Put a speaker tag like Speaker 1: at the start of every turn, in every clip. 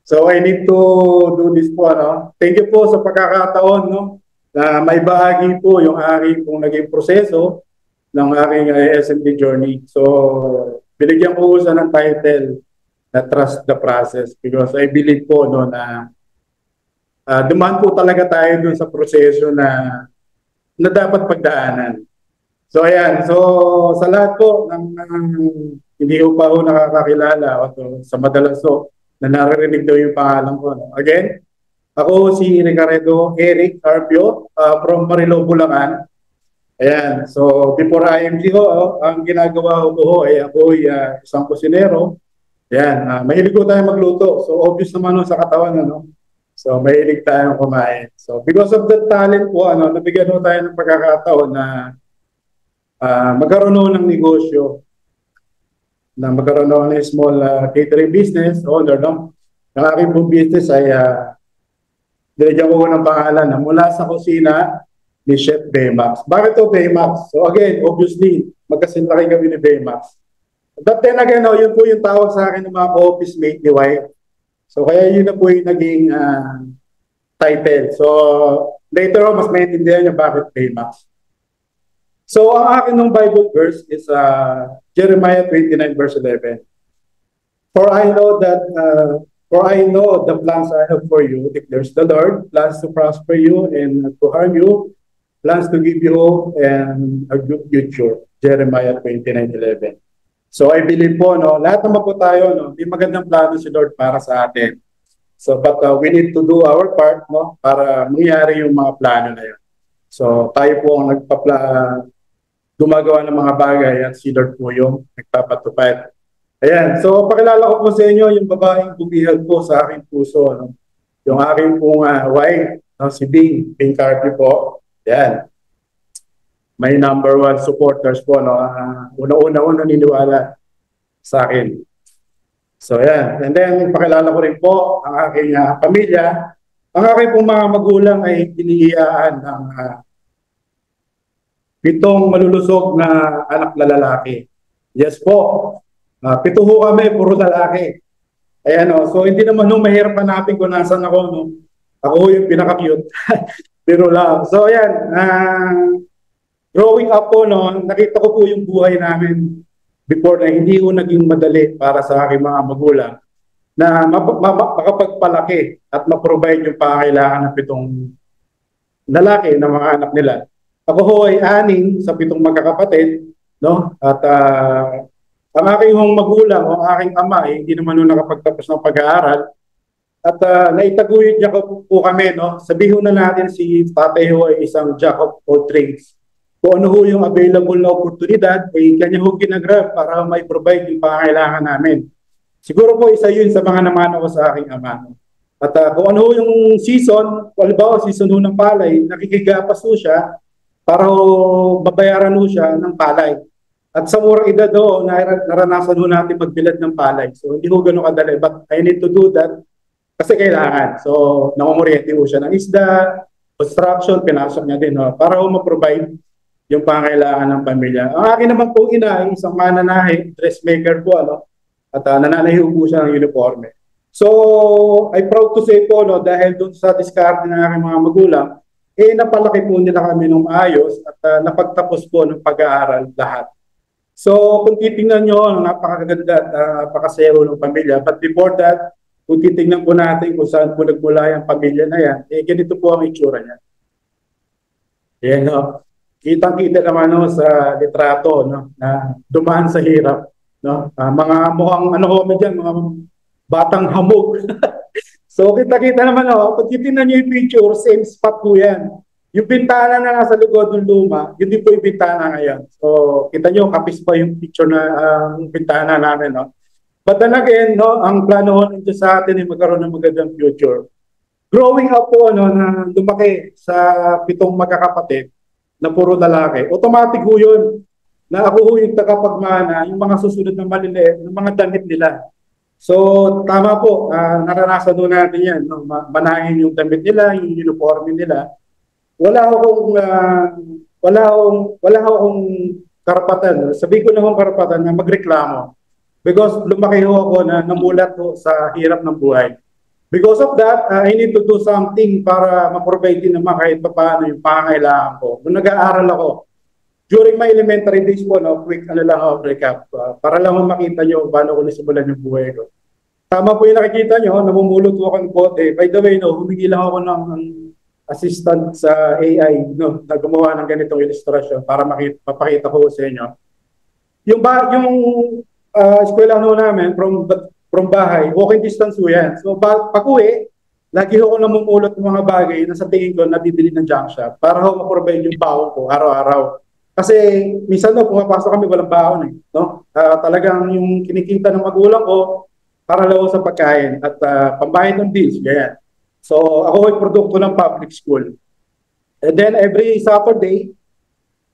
Speaker 1: So I need to do this po, ano. Thank you po sa pagkakataon, no, na may bahagi po yung aking pong naging proseso ng aking SMD journey. So binigyan ko siya ng title na Trust the Process because I believe po, no, na dumaan po talaga tayo dun sa proseso na dapat pagdaanan. So ayan, so sa lahat po ng hindi ko pa ako nakakakilala o sa madalas so, na naririnig daw yung pangalan ko. No? Again, ako si Ricardo Eric Carpio from Marilao, Bulacan. Ayan, so before IMG ho, ang ginagawa ko ho ay ako ay isang kusinero. Ayan, mahilig ko tayo magluto. So obvious naman sa katawan, ano? So mahilig tayong kumain. So because of the talent po, ano, nabigyan ho tayo ng pagkakataon na magkaroon ng negosyo, na magkaroon ng small catering business owner, no? Ang aking pong business ay dinagyan ko ng pangalan na mula sa kusina ni Chef Baymax. Bakit to Baymax? So again, obviously, magkasinlaki kami ni Baymax. But then again, no, yun po yung tawag sa akin ng mga office mate ni White. So kaya yun na po yung naging title. So later on, mas maintindihan niya bakit Baymax. So ang akin ng Bible verse is Jeremiah 29 verse 11. For I know the plans I have for you, declares the Lord, plans to prosper you and to harm you, plans to give you hope and a good future. Jeremiah 29:11. So I believe po, no, lahat naman po tayo, no, may magandang plano si Lord para sa atin. So but we need to do our part, no, para mangyari yung mga plano na yun. So tayo po ang gumagawa ng mga bagay at si Lord po yung nagpapatupad. Ayan, so pakilala ko po sa inyo yung babaeng bumihag po sa aking puso. No? Yung aking pong wife, no? Si Bing Carpio po. Ayan. May number 1 supporters po. No? Una-una naniniwala sa akin. So ayan, and then pakilala ko rin po ang aking pamilya. Ang aking pong mga magulang ay pinihiyaan ng 7 malulusog na anak na lalaki. Yes po. 7 ho kami, puro lalaki. Ayan o. So hindi naman nung mahirap hanapin kung nasan ako. No? Ako yung pinaka-cute. Pero lang. So ayan. Growing up po, no, nakita ko po yung buhay namin before na hindi ko naging madali para sa aking mga magulang na makapagpalaki at ma-provide yung pangangailangan ng 7 lalaki na mga anak nila. Ako ho ay 6 sa 7 magkakapatid, no? At ang aking magulang o aking ama ay hindi naman nung nakapagtapos ng pag-aaral. At naitaguyod niya po kami, no? Sabihin na natin si tatay ho ay isang jack of all trades. Kung ano ho yung available na oportunidad, ay kanya ho ginagrab para may provide yung pangangailangan namin. Siguro po isa yun sa mga namana ko sa aking ama. No? At kung ano ho yung season, halimbawa season ho ng palay, nakikigapas ho siya para babayaran ho siya ng palay. At sa murang edad ho, naranasan ho natin magbilad ng palay. So hindi ho gano'ng kadali. But I need to do that kasi kailangan. So namumuryente ho siya ng isda, construction, pinasok niya din ho, para ho ma-provide yung pangailangan ng pamilya. Ang akin naman po ina ay isang mananahe, dressmaker po, ano? At nananahi po siya ng uniforme. So I proud to say po, no, dahil doon sa diskarte ng aking mga magulang, napalaki po nila kami ng maayos at napagtapos po ng pag-aaral lahat. So kung titingnan nyo, napakaganda at napakasero ng pamilya. But before that, kung titingnan po natin kung saan po nagmula yung pamilya na yan, ganito po ang itsura niya. Yan, no? Kitang-kita naman, no, sa litrato, no, na dumaan sa hirap. No? Mga mukhang ano ho dyan, mga batang hamog. So kita-kita naman, no, pag titingnan nyo yung picture, same spot po yan. Yung bintana na nasa lugod ng luma, yun din po yung bintana ngayon. So kita nyo, kapis pa yung picture na bintana namin. No? But then again, no, ang plano nito sa atin ay magkaroon ng magandang future. Growing up po, no, na lumaki sa 7 magkakapatid na puro lalaki, automatic ho yun na ako ho yung tagapagmana, yung mga susunod na maliliit, yung mga damit nila. So tama po, naranasan doon natin yan, no? Manahin yung damit nila, yung uniforme nila. Wala akong karapatan, sabi ko na akong karapatan na magreklamo because lumaki ho ako na namulat ho sa hirap ng buhay. Because of that, I need to do something para ma-provide din naman kahit pa paano yung pangangailangan ko. Nung nag-aaral ako, during my elementary days po, no, quick ano lang ako, recap, para lang makita nyo paano ko nasimulan yung buhay ko. Tama po yung nakikita nyo, namumulot po ako ng bote. By the way, no, humingi lang ako ng assistant sa AI, no, na gumawa ng ganitong ilustrasyon para mapakita ko sa inyo. Yung eskwela no namin, from bahay, walking distance po yan. So pag uwi, lagi ako namumulot ng mga bagay na sa tingin ko nabibili ng junk shop para ako ma-provide yung baon ko araw-araw. Kasi minsan no, pumapasok kami walang baon eh. No? Talagang yung kinikita ng magulang ko para lang sa pagkain at pambayad ng bills. Ganyan. So ako ay produkto ng public school. And then every Saturday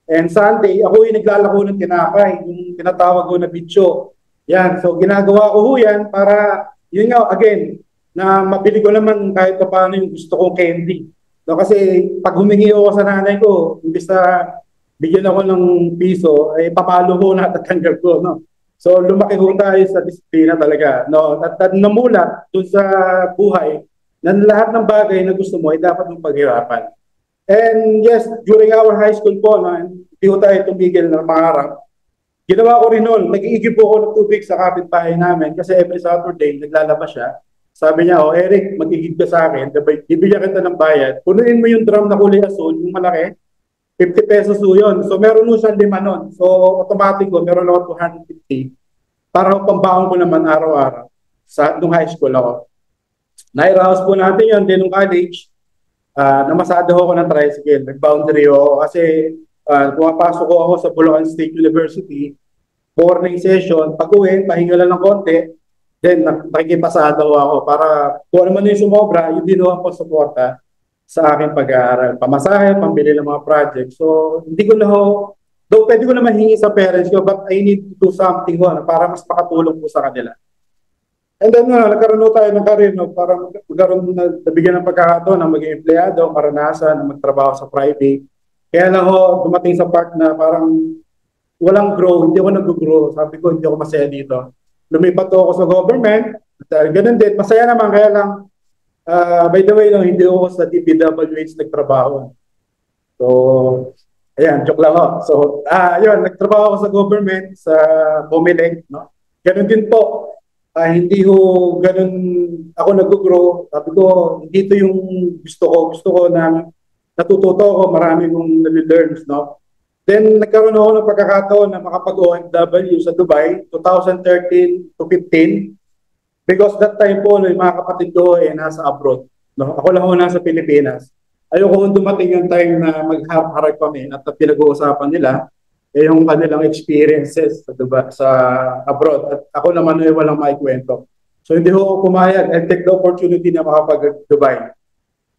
Speaker 1: and Sunday, ako ay naglalako ng tinapay, yung tinatawag ko na bitso. Yan, so ginagawa ko ho yan para, yun nga, again, na mabili ko naman kahit pa paano yung gusto kong candy. No, kasi pag humingi ako sa nanay ko, imbis na bigyan ako ng piso, ay papalo ko na tatanggap ko. No? So lumaki ho tayo sa disiplina talaga. No? At namula dun sa buhay na lahat ng bagay na gusto mo ay dapat mong paghirapan. And yes, during our high school po, no, hindi ko tayo tumigil na pangarap. Ginawa ko rin noon, nag-iigib po ako ng tubig sa kapitbahay namin kasi every Saturday naglalabas siya. Sabi niya, oh Eric, mag-igib ka sa akin, bibigyan kita ng bayad. Punuin mo yung drum na kulay asul, yung malaki, 50 pesos po yun. So meron mo siyang 5 nun. So automatic ko, meron ako 250 para pambaon ko naman araw-araw nung high school ako. Nairaos po natin yun, din nung college, namasado ako ng tricycle, nag-boundary ako kasi pumapasok ko ako sa Bulacan State University, morning session, pag-uwi, pahinga lang ng konti, then nakikipasado ako para kung ano man yung sumobra, yung dinuha ko suporta sa aking pag-aaral. Pamasahe, pambili ng mga project. So, hindi ko na though pwede ko na mahingi sa parents ko, but I need to do something para mas makatulong po sa kanila. And then, nagkaroon tayo ng career, para magkaroon nabigyan ng pagkakataon na maging empleyado, maranasan, na magtrabaho sa private. Kaya lang dumating sa part na parang walang grow, hindi ako nag-grow. Sabi ko, hindi ako masaya dito. Lumipat ako sa government. Ganun din, masaya naman. Kaya lang, by the way, hindi ako sa DPWH nagtrabaho. So, ayan, joke lang ako. So, yun, nagtrabaho ako sa government, sa Comelec. No? Ganun din po. Hindi ho ganun ako nag-grow. Sabi ko, hindi ito yung gusto ko. Gusto ko na natututo ako, marami kong nalilearn, no? Then, nagkaroon ako ng pagkakataon na makapag-OFW sa Dubai, 2013 to 15, because that time po, yung mga kapatid ko ay nasa abroad. No? Ako lang ho nasa Pilipinas. Ayoko kung dumating yung time na magharap-harap kami at pinag-uusapan nila yung kanilang experiences sa abroad. At ako naman ay walang maikwento. So, hindi ko pumayag. I take the opportunity na makapag-Dubai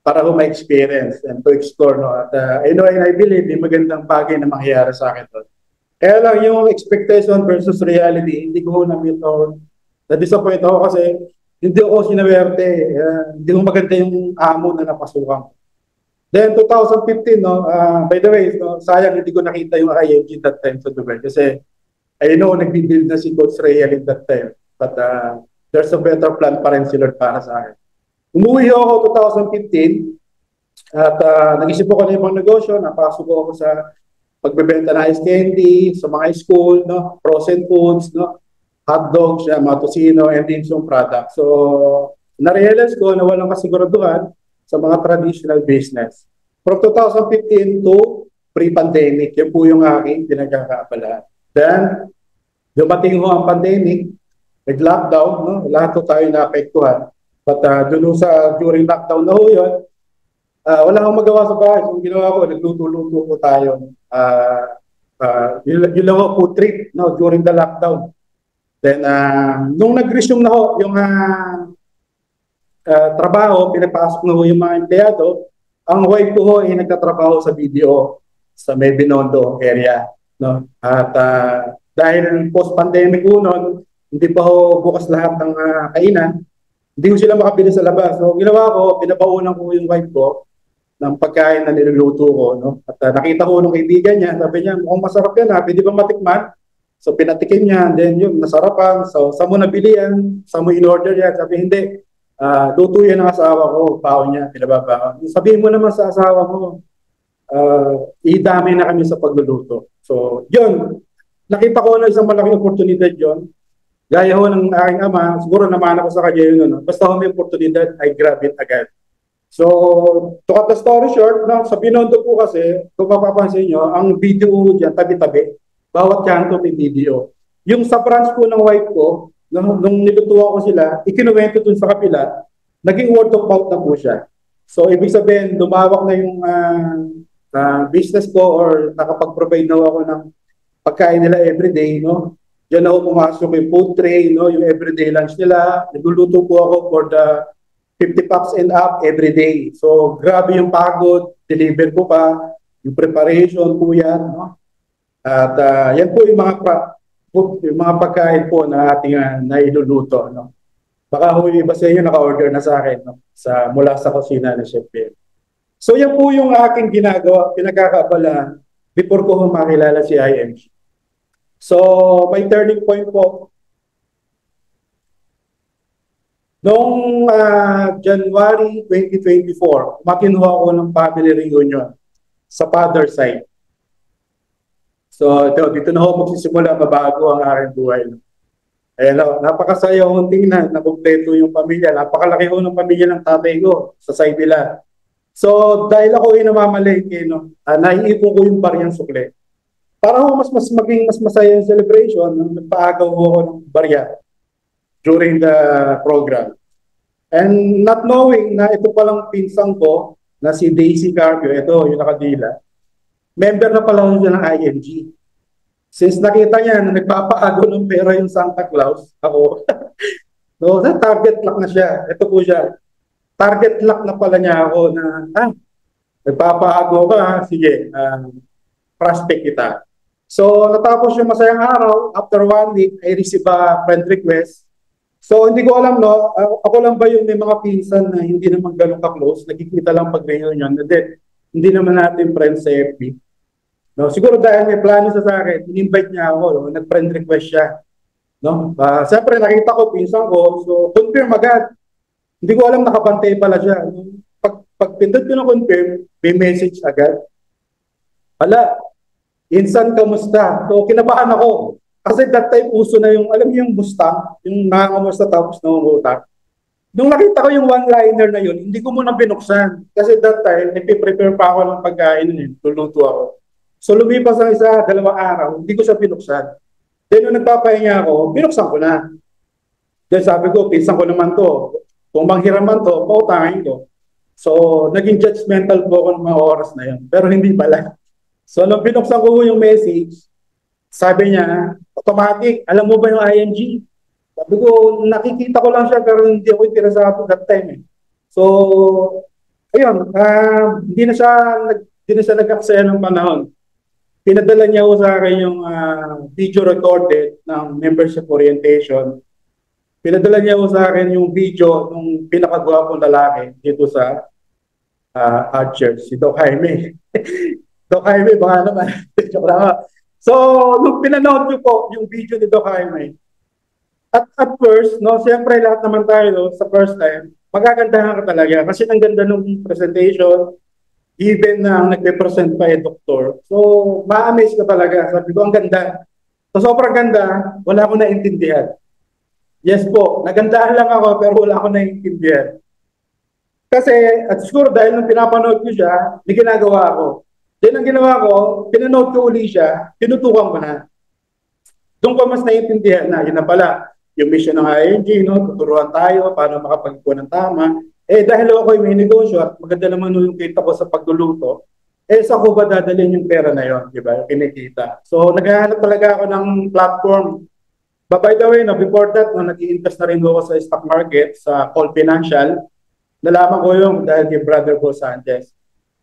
Speaker 1: para ko ma-experience and to explore. No? At I know and I believe may magandang bagay na mangyayari sa akin doon. Kaya lang yung expectation versus reality, hindi ko na-meet or na-disappoint ako kasi hindi ako sinawerte. Hindi ko maganda yung amo na napasukan. Then 2015, no, by the way, no, sayang hindi ko nakita yung IMG that time sa Dubai kasi I know nag-build na si Coach Real in that time. But there's a better plan pa rin si Lord para sa akin. Umuwi ako 2015 at nag-isip ko na yung mga negosyo, napasok ako sa pagbebenta ng ice candy, sa mga school, no, frozen foods, no, hot dogs, matosino, and din some products. So, na-realize ko na walang kasiguraduhan sa mga traditional business. From 2015 to pre-pandemic, yun po yung aking pinagkakaabalahan. Then, dumating ho ang pandemic, nag-lockdown, no, lahat po tayo na-apektuhan. But during lockdown na ho yun, wala akong magawa sa bahay. So, ginawa ko, nagluto-luto po tayo. Yun lang ho, food trip, no, during the lockdown. Then, nung nag-resume na ho, yung trabaho, pinapasok na ho yung mga empleyado, ang wife ko ho ay nagtatrabaho sa BDO sa May Binondo area. No? At dahil post-pandemic ho noon, hindi pa ho bukas lahat ng kainan, hindi ko sila makabili sa labas. So, ginawa ko, pinapaunan ko yung wife ko ng pagkain na niluluto ko. No? At nakita ko nung kaibigan niya, sabi niya, mukhang masarap yan, pwede ba matikman? So, pinatikim niya, then yun, nasarapan. So, saan mo nabili yan? Saan mo in-order yan? Sabi, hindi. luto yan ng asawa ko, baon niya, pinababaon. Sabihin mo naman sa asawa mo, idamay na kami sa pagluluto. So, yun, nakita ko na isang malaking oportunidad yun. Gaya ho ng aking ama, siguro naman ako sa kanya yun, no? Basta ho may oportunidad, I grab it agad. So, to cut the story short, no, sa Binondo po kasi, kung mapapansin nyo, ang video dyan, tabi-tabi, bawat kanto may video. Yung sa branch po ng wife ko, nung nilutuan ko sila, ikinuwento dun sa kapila, naging word of mouth na po siya. So, ibig sabihin, lumawak na yung business ko or nakapag-provide na ako ng pagkain nila everyday, no? Diyan ako pumasok yung food tray, no? Yung everyday lunch nila. Nagluluto po ako for the 50 packs and up every day. So, grabe yung pagod, deliver ko pa, yung preparation po yan, no? At yan po yung mga pagkain po na ating nailuluto, no? Baka ho yung iba sa inyo naka-order na sa akin, no? Mula sa kusina ni Chef Ben. So, yan po yung aking ginagawa, pinagkakaabalahan before ko makilala si IMG. So, may turning point po. Noong January 2024, makinuha ako ng family reunion sa father side. So, dito na ako magsisimula, mabago ang aking buhay. Ayan, napakasaya akong tingnan, nakumpleto yung pamilya. Napakalaki ko ng pamilya ng tatay ko sa side nila. So, dahil ako ay namamalengke, no, naiipon ko yung bariyang sukle. Para ho maging mas masaya yung celebration, nagpaagaw ho ako ng barya during the program. And not knowing na ito palang pinsang ko, na si Daisy Carpio, ito yung nakadila, member na pala siya ng IMG. Since nakita niya na nagpapaagaw ng pera yung Santa Claus, ako, no, target lock na siya. Ito po siya. Target lock na pala niya ako na, nagpapaagaw ka, sige, prospect kita. So, natapos yung masayang araw, after 1 week, I receive a friend request. So, hindi ko alam, no, ako lang ba yung may mga pinsan na hindi naman ganun ka-close, nagkikita lang pag-reunion, and then, hindi naman natin friends sa FB. No, siguro dahil may plano sa akin, in-invite niya ako, no, nag-friend request siya. No? Siyempre, nakita ko, pinsan ko, so, confirm agad. Hindi ko alam, nakabantay pala siya. Pag pindot ko na confirm, may message agad. Hala, insan, kamusta? So, kinabahan ako. Kasi that time, uso na yung, alam niyo yung Mustang, yung nakakamusta tapos nangungutak. Nung nakita ko yung one-liner na yun, hindi ko muna binuksan. Kasi that time, nagpiprepare pa ako ng pagkain nun, luluto ako. So, lumipas ang 1, 2 araw, hindi ko siya binuksan. Then, nung nagpapahinga ako, binuksan ko na. Then, sabi ko, pinsan ko naman to. Kung manghiraman to, pautangin ko. So, naging judgmental po ako ng mga oras na yun. Pero hindi pala. So, nung binuksan ko yung message, sabi niya, automatic, alam mo ba yung IMG? Sabi ko, nakikita ko lang siya pero hindi ako interesado that time. So, ayun, hindi na siya nag-aksaya ng panahon. Pinadala niya ko sa akin yung video recorded ng membership orientation. Pinadala niya ko sa akin yung video ng pinakagwapong lalaki dito sa Archer, si Doc Jaime. Doc Jaime, baka naman. So, nung pinanood niyo po yung video ni Doc Jaime, at first, no, siyempre lahat naman tayo, no, sa first time, magagandahan ka talaga kasi ang ganda ng presentation, even na nagpe-present pa yung doktor. So, ma-amaze ka talaga. Sabi ko, ang ganda. So, sobrang ganda, wala akong naintindihan. Yes po, nagandahan lang ako pero wala akong naintindihan. Kasi, at siguro dahil nung pinapanood ko siya, may ginagawa ako. Then ang ginawa ko, pinanood ko uli siya, tinutukan ko na. Doon ko mas naiintindihan na, yun na pala, yung mission ng ING, no, tuturuan tayo para makapagpo ng tama. Dahil ako may negosyo at maganda naman yung kita ko sa pagluluto, saan ko ba dadalhin yung pera na yun, di ba, yung kinikita. So, naghahanap talaga ako ng platform. But by the way, no, before that, no, nag-i-invest na rin ako sa stock market, sa Call Financial. Nalaman ko yung dahil kay Brother Bo Sanchez.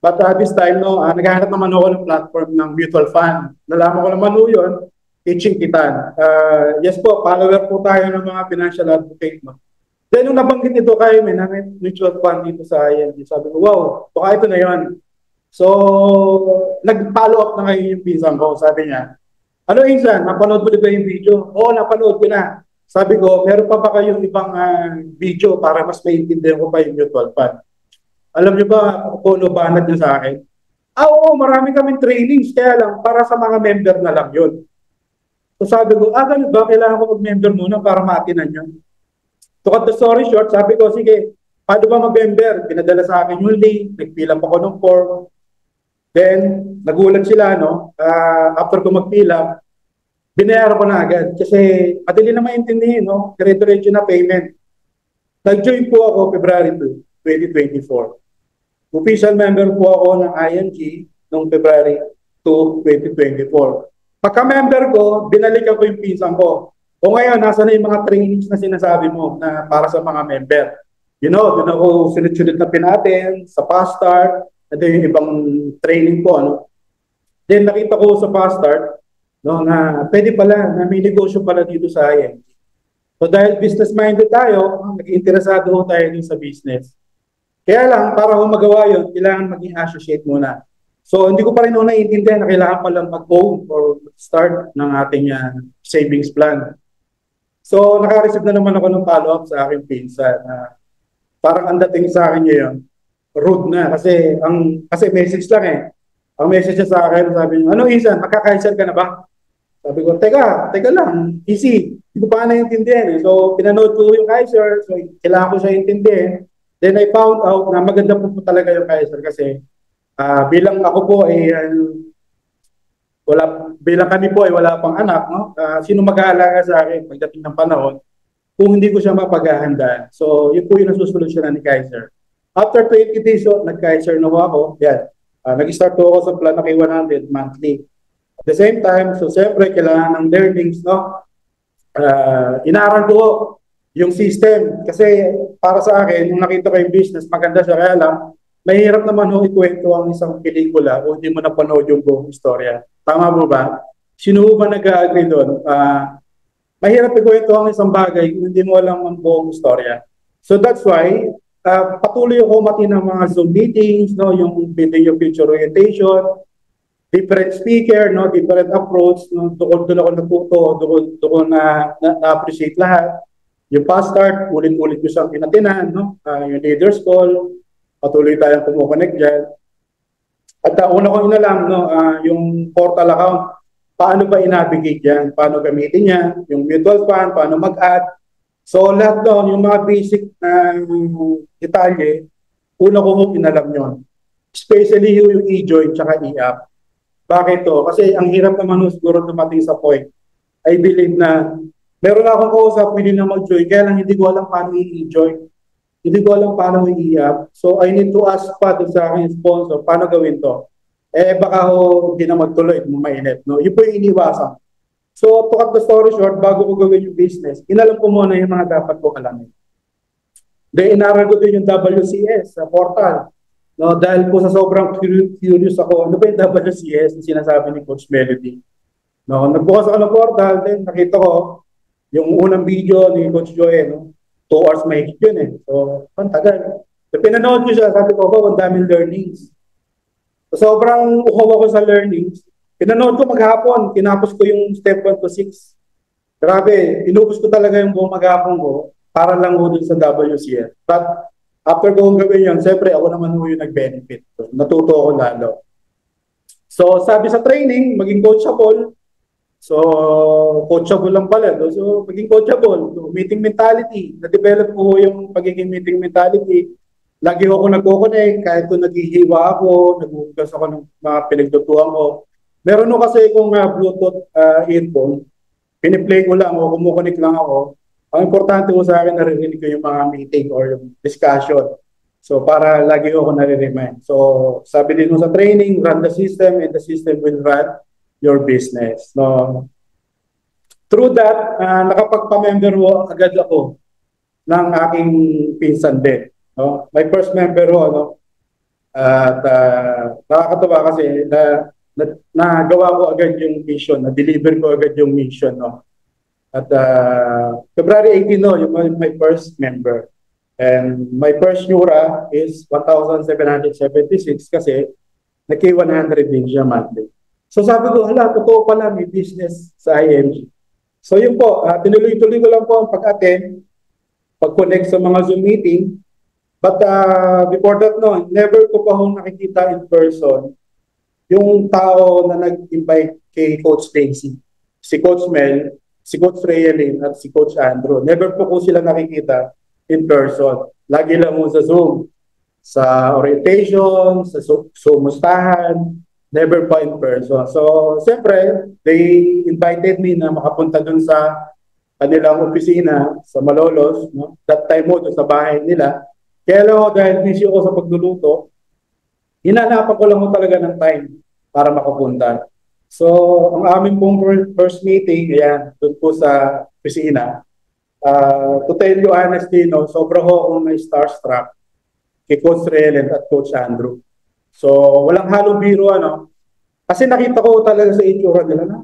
Speaker 1: But this time, no, naghahanap naman ako ng platform ng mutual fund. Nalaman ko naman yun, Teaching Kitan. Yes po, follower po tayo ng mga financial advocate. No? Then nung nabanggit ito kayo, may mutual fund dito sa ING. Sabi ko, wow, baka ito na yun. So, nag-follow up na ngayon yung pinsan ko. Sabi niya, ano Insan, napanood mo ba yung video? Oo, napanood ko na. Sabi ko, meron pa ba kayong ibang video para mas maintindihan ko pa yung mutual fund? Alam niyo ba kung ano banat niya sa akin? Oo, marami kaming trainings, kaya lang, para sa mga member na lang yun. So sabi ko, ganun ba? Kailangan ko mag-member muna para maatinan yun. To cut the story short, sabi ko, sige, paano ba mag-member? Pinadala sa akin yung link, nagpilang ako ng form. Then, nagulat sila, no? After ko magpila, binayaran ko na agad. Kasi, madali na maintindihin, no? Dire-diretso na payment. Nag-join po ako February 2, 2024. Official member po ako ng ING noong February 2, 2024. Pagka-member ko, binalikan ko yung pinsan ko. O ngayon, nasa na yung mga trainings na sinasabi mo na para sa mga member. You know, doon ako sunod-sunod na pinatin sa Fast Start, at yung ibang training po. Ano? Then nakita ko sa Fast Start, no, na pwede pala, na may negosyo pala dito sa ING. So dahil business-minded tayo, nag-interesado tayo din sa business. Kaya lang, para kung magawa yun, kailangan maging associate muna. So, hindi ko pa rin naiintindihan na kailangan pa lang mag-own or start ng ating savings plan. So, naka-receive na naman ako ng follow-up sa aking pinsan. Parang ang dating sa akin ngayon, rude na. Kasi message lang eh. Ang message niya sa akin, sabi niya, ano Isan, makakaisal ka na ba? Sabi ko, teka lang, easy. Hindi ko pa naiintindihan eh. So, pinanood ko yung Kaiser. So, kailangan ko siya intindihin. Then I found out na maganda po talaga yung Kaiser kasi bilang ako po ay bilang kami po ay wala pang anak, no? Sino mag-aalaga sa akin pagdating ng panahon kung hindi ko siya mapaghahandaan. So yun po yung nasusolusyonan ni Kaiser. After 20 days, nag-Kaiser na ako. Yan. Nag-start po ako sa plan na K100 monthly. At the same time, so siyempre kailangan ng learnings, no? Inaaral ko yung system. Kasi para sa akin, nung nakita ko yung business, maganda siya. Kaya lang, mahirap naman ikwento ang isang pelikula o hindi mo napanood yung buong istorya. Tama mo ba? Sino ba nag-agree doon? Mahirap ikwento ang isang bagay kung hindi mo alam ang buong istorya. So that's why, patuloy ako mati ng mga Zoom meetings, no? Yung video future orientation, different speaker, no? Different approach. No? Doon ako natuto, doon na-appreciate lahat. Yung Fast Start, ulit-ulit ko siyang pinatinan, no? Yung Leaders Call, patuloy tayong kumukonect dyan. At una ko inalam, no, yung portal account, paano ba i-navigate yan? Paano gamitin yan? Yung mutual fund, paano mag-add? So lahat doon, yung mga basic na detalye, una ko kong inalam yun. Especially yung e-join tsaka e-app. Bakit to? Kasi ang hirap naman siguro dumating sa point. I believe na meron na akong kausap, pwede na mag-join, kaya lang hindi ko alam paano i-join. Hindi ko alam paano i-app. So I need to ask pa doon sa aking sponsor, paano gawin to? Baka hindi na magtuloy, mainit. No? Yun po yung iniwasan. So to cut the story short, bago ko gawin yung business, inalam ko muna yung mga dapat ko alamin. Then inaral ko din yung WCS sa portal. No? Dahil po sa sobrang curious ako, ano ba yung WCS na sinasabi ni Coach Melody? No? Nagbukas ako ng portal, then nakita ko yung unang video ni Coach Joey, no? 2 hours mahigit yun eh. So, pantagal. So, pinanood ko siya, sabi ko, ang daming learnings. So, sobrang uhaw ako sa learnings. Pinanood ko maghapon, tinapos ko yung step 1 to 6. Grabe, inubos ko talaga yung buong maghapon ko para lang ho dun sa WCF. But, after ko gawin yun, siyempre ako naman ho yung nag-benefit. So, natuto ako lalo. So, sabi sa training, maging coachable. So, coachable lang pala. No? So, maging coachable. So, meeting mentality. Na-develop ko yung pagiging meeting mentality. Lagi ako nagko-connect. Kahit kung naghihiwa ako, nag-uugas ako ng mga pinagdutuan ko. Meron no kasi kung Bluetooth earphone, piniplay ko lang o kumukonek lang ako. Ang importante ko sa akin, narinig ko yung mga meeting or yung discussion. So, para lagi ako nare-remind. So, sabi din sa training, run the system and the system will run your business. No? Through that, nakapagpa-member ho agad ako ng aking pinsan din. No? My first member ho, no? At nakakatawa kasi nagawa ko agad yung mission, na-deliver ko agad yung mission. No? At February 18, no, yung my first member. And my first Nura is 1,776 kasi nag-100 din siya monthly. So sabi ko, hala, totoo pala may business sa IMG. So yun po, tinuloy-tuloy ko lang po ang pag-attend, pag-connect sa mga Zoom meeting. But before that, no, never ko pa hong nakikita in person yung tao na nag-invite kay Coach Stacy. Si Coach Mel, si Coach Rayelin, at si Coach Andrew. Never po ko sila nakikita in person. Lagi lang mo sa Zoom, sa orientation, sa sumustahan, never pa in person. So, siyempre, they invited me na makapunta dun sa kanilang opisina sa Malolos. No? That time mo, dun sa bahay nila. Kaya lang ako, dahil busy ako sa pagluluto, hinanapan ko lang mo talaga ng time para makapunta. So, ang aming pong first meeting, ayan, dun po sa opisina. To tell you honestly, no, sobra ho akong na-starstruck kay Coach Relen at Coach Andrew. So, walang halong biro, ano. Kasi nakita ko talaga sa itsura nila na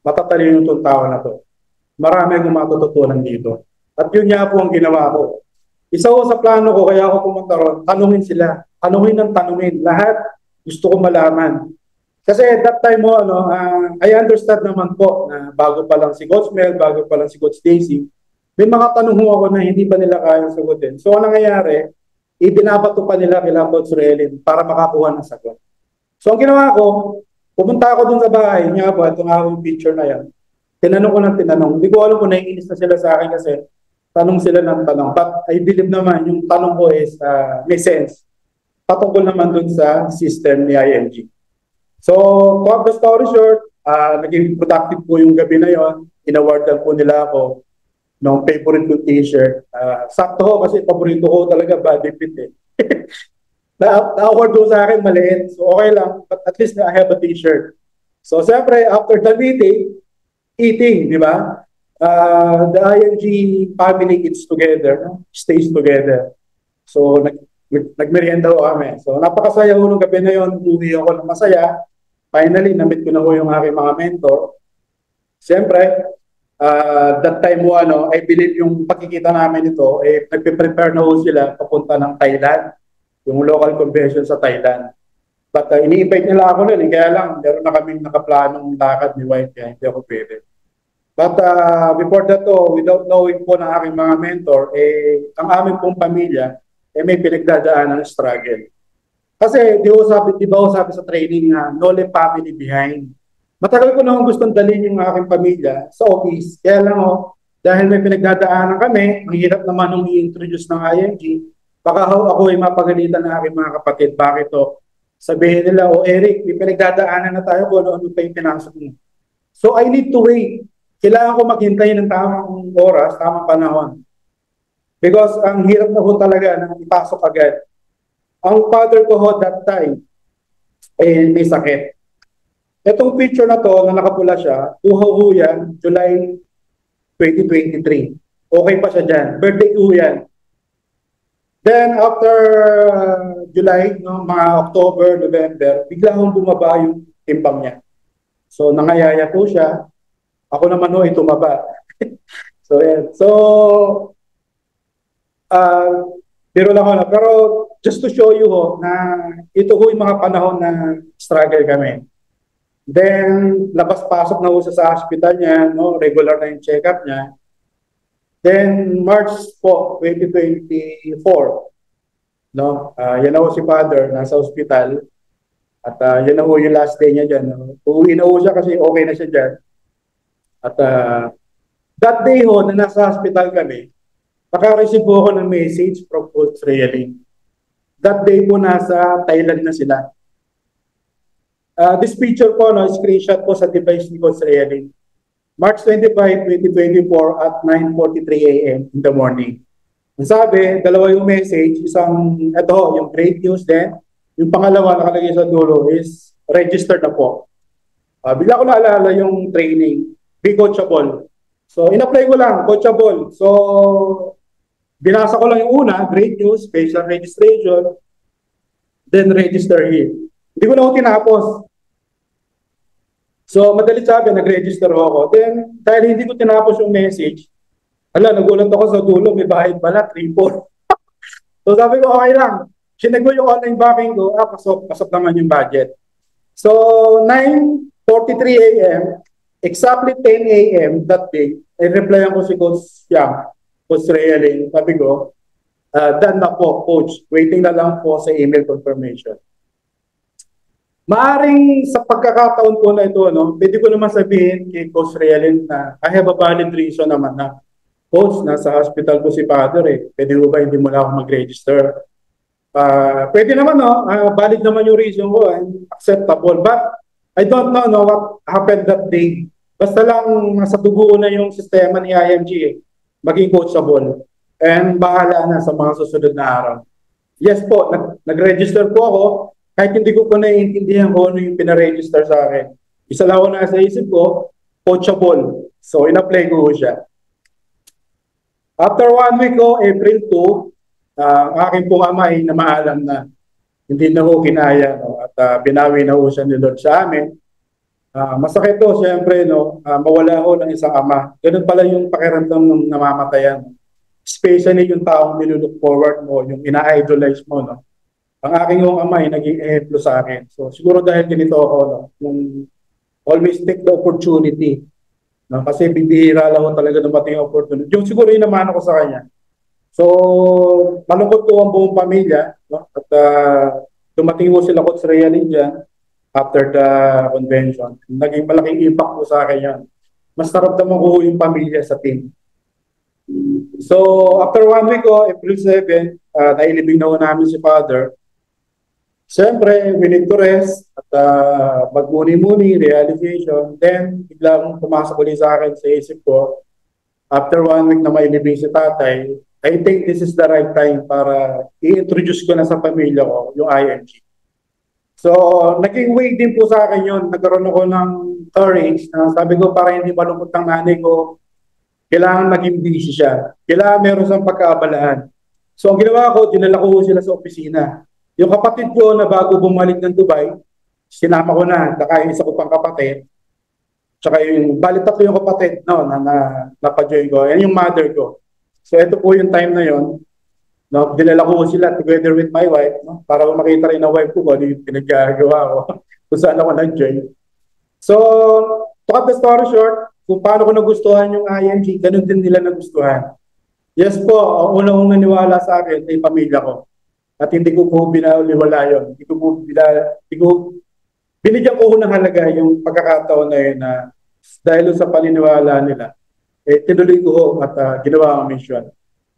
Speaker 1: matatalino itong tao na to. Marami akong matututunan dito. At yun nga po ang ginawa ko. Isa ko sa plano ko, kaya ako pumunta ron, tanungin sila. Tanungin ng tanungin. Lahat gusto ko malaman. Kasi at that time mo, ano, I understand naman po na bago pa lang si Coach Mel, bago pa lang si Coach Stacy, may mga tanong ako na hindi pa nila kayang sagutin. So, ang nangyayari, ibinabato pa nila kila Coach Relin para makakuha ng sagot. So, ang ginawa ko, pumunta ako dun sa bahay niya po, ito nga yung picture na yan. Tinanong ko ng tinanong. Hindi ko alam kung naiinis na sila sa akin kasi tanong sila ng tanong. But I believe naman yung tanong ko is may sense. Patungkol naman dun sa system ni IMG. So, to have the story short, naging productive po yung gabi na yon. Inawardan po nila ako ng favorite ko t-shirt. Sakto ho kasi paborito ko talaga body fit eh. Na-award ko sa akin maliit. So, okay lang. But at least I have a t-shirt. So, siyempre, after the meeting, eating, di ba? The IMG family eats together, no? Stays together. So, nagmerienda ho kami. So, napakasaya ho nung gabi na yun. Uwi ako ng masaya. Finally, namit ko na ho yung aking mga mentor. Siyempre, that time mo, ano, I believe yung pagkikita namin ito, nagpe-prepare na ho sila papunta ng Thailand, yung local convention sa Thailand. But ini-invite nila ako nun, kaya lang, meron na kaming nakaplanong lakad ni wife, kaya hindi ako pwede. But before that, without knowing po ng aking mga mentor, ang aming pong pamilya, may pinagdadaan ng struggle. Kasi di ba sabi sa training na no left family behind. Matagal ko na gustong dalhin yung aking pamilya sa office. Kaya lang dahil may pinagdadaanan kami, ang hirap naman nung i-introduce ng IMG, baka ako ay mapagalitan ng aking mga kapatid. Bakit sabihin nila, Eric, may pinagdadaanan na tayo kung ano pa yung pinasok mo. So I need to wait. Kailangan ko maghintay ng tamang oras, tamang panahon. Because ang hirap na ho talaga na ipasok agad. Ang father ko ho that time, may sakit. Itong picture na to, na nakapula siya, ho yan, July 2023. Okay pa siya dyan. Birthday ho yan. Then after July, no, mga October, November, bigla hong bumaba yung timbang niya. So nangayaya po siya. Ako naman ho ay tumaba. So, yeah. So, biro lang ho na. Pero just to show you na ito ho yung mga panahon na struggle kami. Then, labas-pasok na ho sa hospital niya, no? Regular na yung check-up niya. Then, March po, 2024, no? Yan na ho si Father, nasa hospital. At yan na ho yung last day niya dyan. No? Uuwi na ho siya kasi okay na siya dyan. At that day ho, na nasa hospital kami, naka-receive po ako ng message from Coach Rayelin. That day po, nasa Thailand na sila. This picture po, no, screenshot po sa device ni Coach Rayelin. March 25, 2024 at 9:43 a.m. in the morning. Ang sabi, dalawa yung message, isang, ito ho, yung great news din. Yung pangalawa, nakalagay sa dulo, is registered na po. Bigla ko naalala yung training, be coachable. So, in-apply ko lang, coachable. So, binasa ko lang yung una, great news, special registration, then register here. Hindi ko na ako tinapos. So, madali sabi, nag-register ako. Then, dahil hindi ko tinapos yung message, nagulat ako sa dulo, may bahid pala, 3-4. So, sabi ko, okay lang. Sinag ko yung online banking ko, pasok naman yung budget. So, 9:43 a.m., Exactly 10 a.m. that day, i-replyan ko si Coach Yang, Coach Realin, sabi ko, done na po, Coach. Waiting na lang po sa email confirmation. Maaring sa pagkakataon po na ito, no, pwede ko naman sabihin kay Coach Realin na I have a valid reason naman na, Coach, nasa hospital ko si Father eh. Pwede ko ba hindi mo na ako mag-register? Pwede naman, no? Valid naman yung reason ko and acceptable. But I don't know, no, what happened that day. Basta lang nasa dugo na yung sistema ni IMG eh. Maging coachable. And bahala na sa mga susunod na araw. Yes po, nag-register po ako. Kahit hindi ko po naiintindihan kung ano yung pinaregister sa akin. Isa lang ako nasa isip ko, coachable. So, in-apply ko siya. After 1 week ko, April 2, aking pong ama ay namaalam na hindi na ko kinaya. No? At binawi na ko siya ni Lord sa amin. Masakit to, siyempre, no? Mawala ko ng isang ama. Ganun pala yung pakiramdam ng namamatayan. Especially yung taong nilulook forward mo, yung ina-idolize mo. No? Ang aking yung ama ay naging ehemplo sa akin. So siguro dahil ganito ako, no? Yung always take the opportunity. No? Kasi bibihira lang ako talaga dumating yung opportunity. Yung siguro yung naman ako sa kanya. So malungkot po ang buong pamilya. No? At dumating po sila Coach Realin dyan after the convention. Naging malaking impact po sa akin yan. Mas naramdaman ko yung pamilya sa team. So after 1 week ko, April 7, nailibing na namin si Father. Siyempre, we need to rest at magmuni-muni, realization. Then, biglang pumasok ulit sa akin sa isip ko, after 1 week na mailibing si tatay, I think this is the right time para i-introduce ko na sa pamilya ko yung IMG. So, naging way din po sa akin yun. Nagkaroon ako ng courage na sabi ko para hindi malungkot ang nanay ko, kailangan maging busy siya. Kailangan meron siyang pagkaabalaan. So, ang ginawa ko, dinala ko sila sa opisina. Yung kapatid ko na bago bumalik ng Dubai, sinama ko na, nakain isa ko pang kapatid. Tsaka yung, bali tatlo yung kapatid no, na napajoin ko. Yan yung mother ko. So ito po yung time na yon. No, dinala ko sila together with my wife, no, para makita rin ng wife ko kung ano yung pinagagawa ko, kung saan ako nag-join. So, to cut the story short, kung paano ko nagustuhan yung IMG, ganun din nila nagustuhan. Yes po, ang unang naniwala sa akin ay pamilya ko. At hindi ko po binaliwala yun. Binigyan ko ng halaga yung pagkakataon na yun na dahil sa paniniwala nila, eh, tinuloy ko at ginawa ang mission.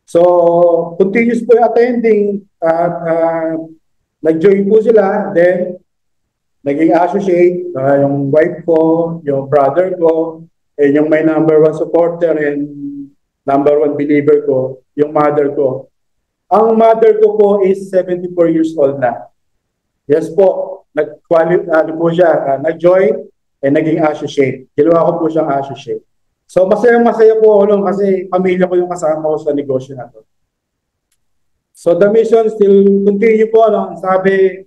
Speaker 1: So, continuous po yung attending at nag-join po sila. Then, naging associate, yung wife ko, yung brother ko, and yung my number 1 supporter and number 1 believer ko, yung mother ko. Ang mother ko po is 74 years old na. Yes po, nag-join and naging associate. Ginawa ko po siyang associate. So masaya po ako nun kasi pamilya ko yung kasama ko sa negosyo na to. So the mission still continue po. No? Sabi,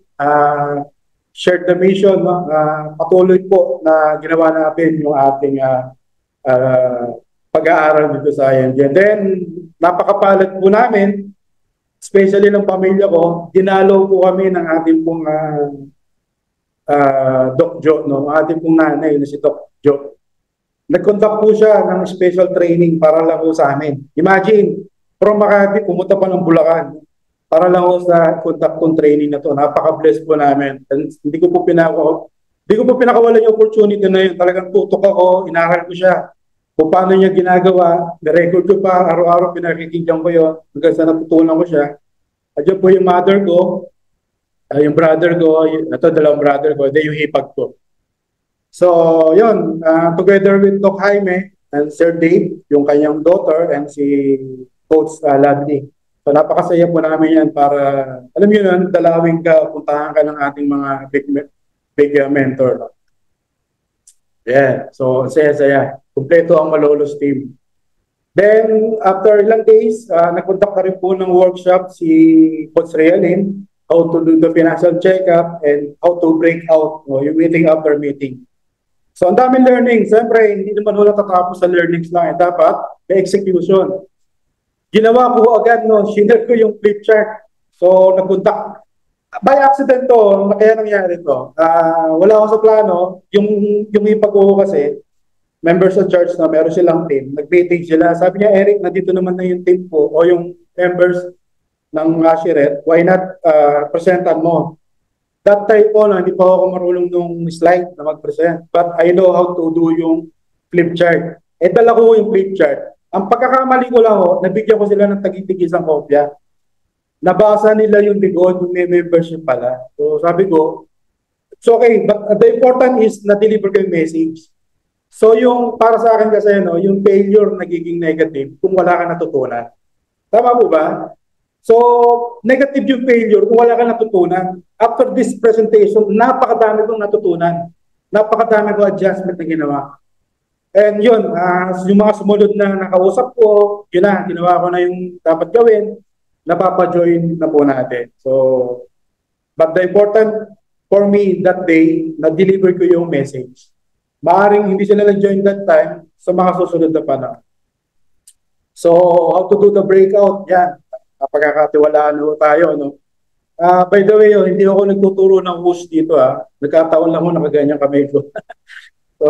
Speaker 1: share the mission. No? Patuloy po na ginawa natin yung ating pag-aaral dito sa IMG. And then, napakapalad po namin, especially ng pamilya ko, dinalo po kami ng ating pong Doc Jo, no? Ating pong nanay na si Doc Jo. Nag-conduct po siya ng special training para lang po sa amin. Imagine, from Makati, pumunta pa ng Bulacan para lang po sa conduct kong training na to. Napaka-bless po namin. And hindi ko po pinakawalan yung opportunity na yun. Talagang tutok ako, inaral ko siya. Kung paano niya ginagawa, na-record ko pa, araw-araw pinakikinggan ko yun, hanggang sa natutunan ko siya. At yun po yung mother ko, yung brother ko, ito dalawang brother ko, then yung hipag ko. So, yun, together with Doc Jaime and Sir Dave, yung kanyang daughter, and si Coach Ladley. So, napakasaya po namin yan para, alam nyo nun, dalawin ka, puntahan ka ng ating mga big mentor. No? Yeah, so saya-saya. Kumpleto ang Malolos team. Then, after ilang days, nag-conduct na rin po ng workshop si Coach Realin, how to do the financial check-up and how to break out, yung meeting after meeting. So, ang daming learning. Siyempre, hindi naman wala tatapos sa learnings lang. Dapat, may execution. Ginawa ko agad, share ko yung flip chart. So, nag-conduct. By accident to, kaya nangyari to. Wala ako sa plano. Yung ipag ko kasi, members of church na meron silang team, nag-meeting sila. Sabi niya, Eric, nandito naman na yung team ko o yung members ng Ashiret, why not presentan mo? That time po, hindi pa ako marunong nung slide na mag-present. But I know how to do yung flip chart. Dala ko yung flip chart. Ang pagkakamali ko lang nabigyan ko sila ng tagi-tig isang kopya. Nabasa nila yung likod, yung may membership pala. So sabi ko, it's okay, but the important is na-deliver ko yung message. So yung para sa akin kasi, yung failure nagiging negative kung wala ka natutunan. Tama po ba? So, negative yung failure kung wala ka natutunan. After this presentation, napakadami kong natutunan. Napakadami kong adjustment na ginawa. And yun, yung mga sumunod na nakausap ko, yun na, ginawa ko na yung dapat gawin, napapajoin na po natin. So, but the important for me that day, na-deliver ko yung message. Maaring hindi sila nag-join that time sa mga susunod na panahon. So, how to do the breakout, yan. Pagkakatiwalaan tayo, no? By the way, hindi ako nagtuturo ng host dito, Nagkataon lang nakaganyan kamay ko. So,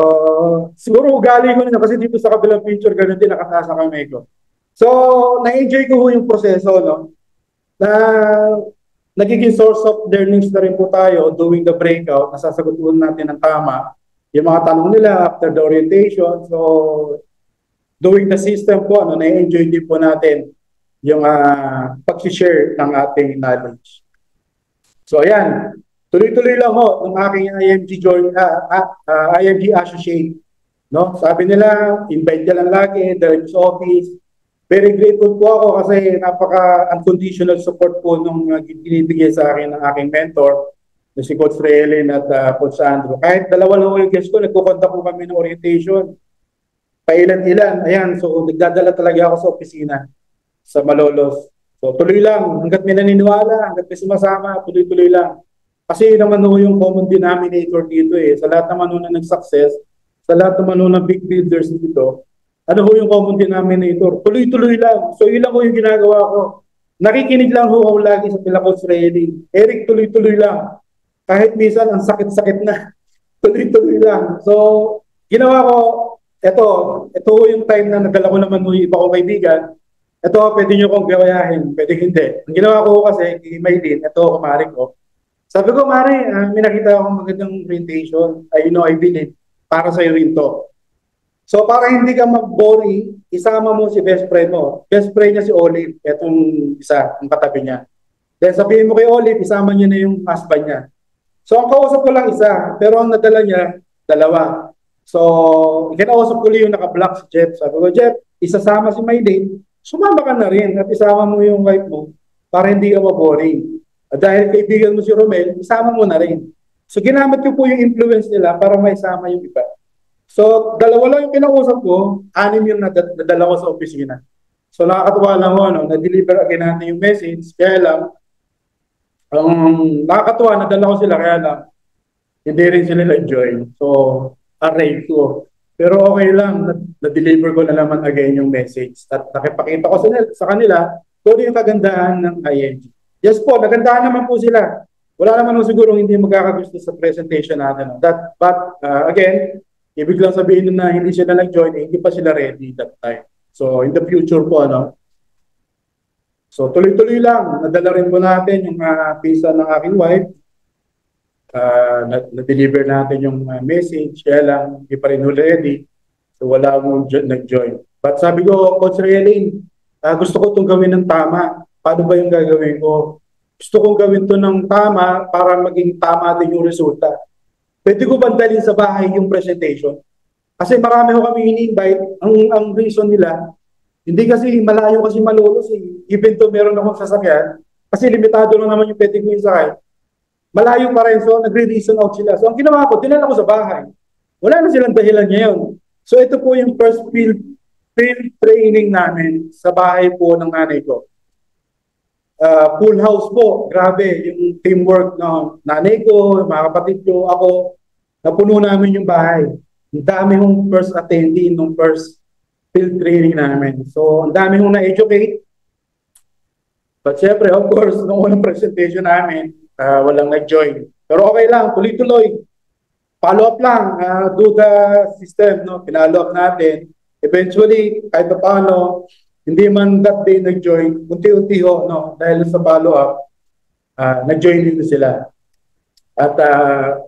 Speaker 1: siguro ugali ko na kasi dito sa kabilang picture, ganun din nakataas ang kamay ko. So, na-enjoy ko yung proseso, no? Na nagiging source of learnings na rin po tayo doing the breakout, nasasagutuhan natin ng tama yung mga tanong nila after the orientation. So, doing the system po, na-enjoy din po natin yung pag-share ng ating knowledge. So ayan, tuloy-tuloy lang ng aking IMG associate. No? Sabi nila, invite ka lang lagi, direct sa office. Very grateful po ako kasi napaka-unconditional support po nung binibigay sa akin ng aking mentor, na si Coach Reelin at Coach Sandro. Kahit dalawa lang yung guest ko, nagkukontak po kami ng orientation. Pailan-ilan, ayan, so nagdadala talaga ako sa opisina sa Malolos. So tuloy lang, hanggat may naniniwala, hanggat may sumasama, tuloy-tuloy lang. Kasi yun naman yung common denominator dito Sa lahat naman na nag-success, sa lahat naman ng big leaders dito, ano yung common denominator? Tuloy-tuloy lang. So yun lang yung ginagawa ko. Nakikinig lang ako lagi sa pila Coach Reilly. Eric, tuloy-tuloy lang. Kahit minsan ang sakit-sakit na, tuloy-tuloy lang. So ginawa ko, ito yung time na nagdala ko naman yung iba kong kaibigan. Ito, pwede nyo kong gawayahin, pwede hindi. Ang ginawa ko kasi, kay Maylin, ito, kumari ko. Sabi ko, Mari, may nakita akong magandang orientation. I believe, para sa'yo rin to. So, para hindi ka mag-boring, isama mo si best friend mo. Best friend niya si Olive, etong isa, ang katabi niya. Then sabihin mo kay Olive, isama niya na yung husband niya. So, ang kausap ko lang isa, pero ang nadala niya, dalawa. So, kinausap ko lang yung naka-block si Jeff. Sabi ko, Jeff, isasama si Maylin, sumama ka na rin at isama mo yung wife mo para hindi ka maboring. At dahil kaibigan mo si Romel, isama mo na rin. So ginamit ko po yung influence nila para maisama yung iba. So dalawa lang yung kinausap ko, 6 yung nadala ko sa opisina. So nakakatuwa lang na-deliver again natin yung message, kaya lang, nakakatuwa, nadala ko sila, kaya lang, hindi rin sila nag-join. So, array ko. Pero okay lang, na-deliver ko na naman again yung message. At nakipakita ko sa kanila kung yung kagandahan ng IMG. Yes po, nagandahan naman po sila. Wala naman siguro hindi magkakagusto sa presentation natin. But again, ibig lang sabihin na hindi sila nag-join, hindi pa sila ready that time. So in the future po, So tuloy-tuloy lang, nadala rin po natin yung visa ng aking wife. Na-deliver natin yung message, kaya lang hindi pa rin ready, so wala akong nag-join. But sabi ko, Coach Reelin, gusto ko itong gawin ng tama. Paano ba yung gagawin ko? Gusto kong gawin to ng tama para maging tama din yung resulta. Pwede ko bandalin sa bahay yung presentation? Kasi marami ko kami in-invite. Ang reason nila, hindi kasi malayo kasi Malolos. Even to meron akong sasakyan, kasi limitado lang naman yung pwede ko isakay. Malayo pa rin, so nagre-reason out sila. So ang ginawa ko, dinala ko sa bahay. Wala na silang dahilan ngayon. So ito po yung first field training namin sa bahay po ng nanay ko. Full house po, grabe, yung teamwork ng nanay ko, mga kapatid ko, ako, napuno namin yung bahay. Ang dami hong first attendee nung first field training namin. So ang dami hong na-educate. But syempre, of course, nung unang presentation namin, walang nag-join. Pero okay lang, tuloy-tuloy. follow up lang, do the system, no? Pinalo up natin. Eventually, kahit pa paano, hindi man that day nag-join, unti-unti ho, no? Dahil sa follow up, nag-join din sila. At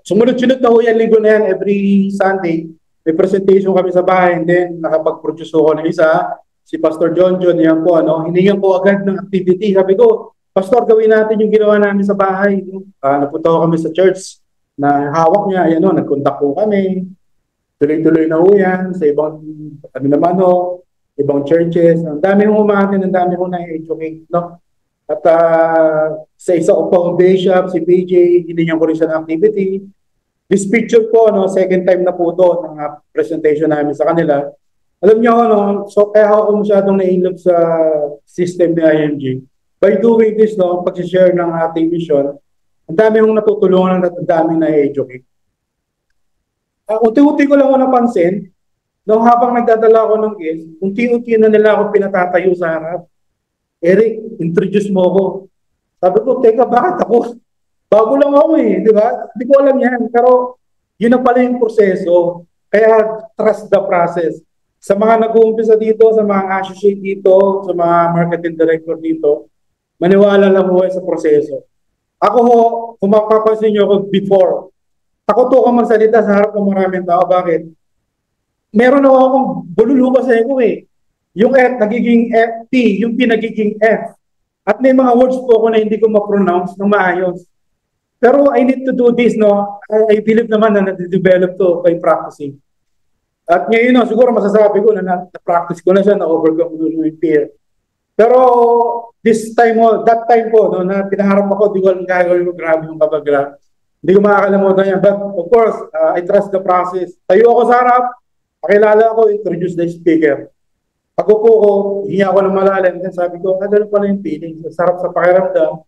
Speaker 1: sumunod-sunod na ho yan, linggo na yan, every Sunday, may presentation kami sa bahay, and then nakapag-produce ko ng isa, si Pastor John, yan po, ano, hiningan ko agad ng activity. Sabi ko, Pastor, gawin natin yung ginawa namin sa bahay. Napunta ko kami sa church na hawak niya, ayan o, nag-contact po kami. Tuloy-tuloy na ho yan sa ibang, ano naman o, ibang churches. Ang dami ho umatin, ang dami ho na-educate, no? At sa isa ko foundation, si PJ, hiningan ko rin siya ng activity. This picture po, no, second time na po ito ng presentation namin sa kanila. Alam niyo, no, so kaya ako masyadong na-inlove sa system ni IMG. By doing this, no, pag-share ng ating mission, ang dami kong natutulungan at ang dami na-educate. Unti-unti ko lang ako napansin, no, habang nagdadala ako ng guest, unti-unti na nila ako pinatatayo sa harap. Eric, introduce mo ako. Sabi ko, teka, bakit ako? Bago lang ako eh, di ba? Hindi ko alam yan. Pero yun na pala yung proseso. Kaya trust the process. Sa mga nag-uumpisa dito, sa mga associate dito, sa mga marketing director dito, maniwala lang ho sa proseso. Ako ho, kung mapapansin nyo ako before, takot ako magsalita sa harap ng maraming tao. Bakit? Meron ako akong bululuba sa ego eh. Yung F nagiging F, T, yung P nagiging F. At may mga words po ako na hindi ko ma-pronounce ng maayos. Pero I need to do this, no? I believe naman na na-develop to by practicing. At ngayon, no, siguro masasabi ko na na-practice ko na siya, na-overcome ko yung fear. Pero this time, that time po, no, na pinaharap ako, di ko alam gagawin ko, grabe yung kabagla. Hindi ko makakalimutan yan. But of course, I trust the process. Tayo ako sa harap, pakilala ako, introduce the speaker. Pag-upo ko, hinga ako ng malalim, then sabi ko, ganun pala yung feeling. Sarap sa pakiramdam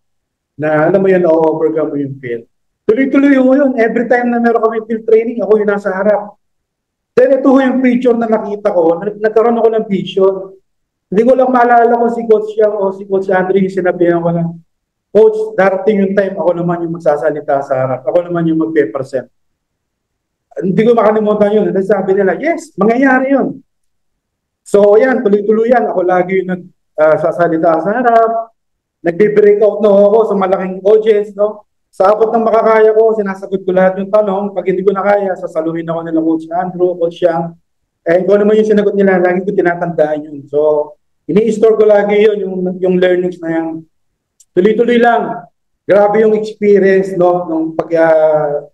Speaker 1: na alam mo yun, na-overcome mo yung feel. Tuloy-tuloy ho yun. Every time na meron kami field training, ako yung nasa harap. Then ito ho yung picture na nakita ko, nagkaroon ako ng vision. Hindi ko lang maalala kung si Coach Yang o si Coach Andre, yung sinabihan ko lang, Coach, darating yung time, ako naman yung magsasalita sa harap. Ako naman yung magpe-present. Hindi ko makalimutan yun. Sabi nila, yes, mangyayari yun. So yan, tuloy-tuloy yan. Ako lagi yung nagsasalita sa harap. Nagbe-breakout na ako sa malaking audience, no? Sa abot ng makakaya ko, sinasagot ko lahat yung tanong. Pag hindi ko na kaya, sasaluhin ako nila Coach Andrew, Coach Yang. Eh, kung ano man yung sinagot nila, lagi ko tinatandaan yun. So, ini-store ko lagi yun, yung learnings na yan. Tuloy-tuloy lang. Grabe yung experience, no, nung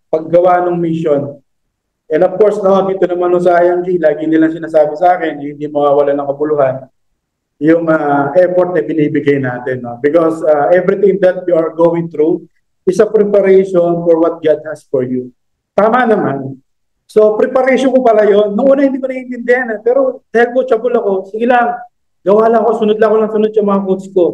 Speaker 1: paggawa ng mission. And of course, no, dito naman sa IMG, lagi nilang sinasabi sa akin, hindi mawawala ng kabuluhan, yung effort na binibigay natin. No? Because everything that you are going through is a preparation for what God has for you. Tama naman. So, preparation ko pala yun. Noong una hindi ko naiintindihan. Pero dahil coachable ako, sige lang, gawa lang ako, sunod lang ako ng sunod yung mga coach ko.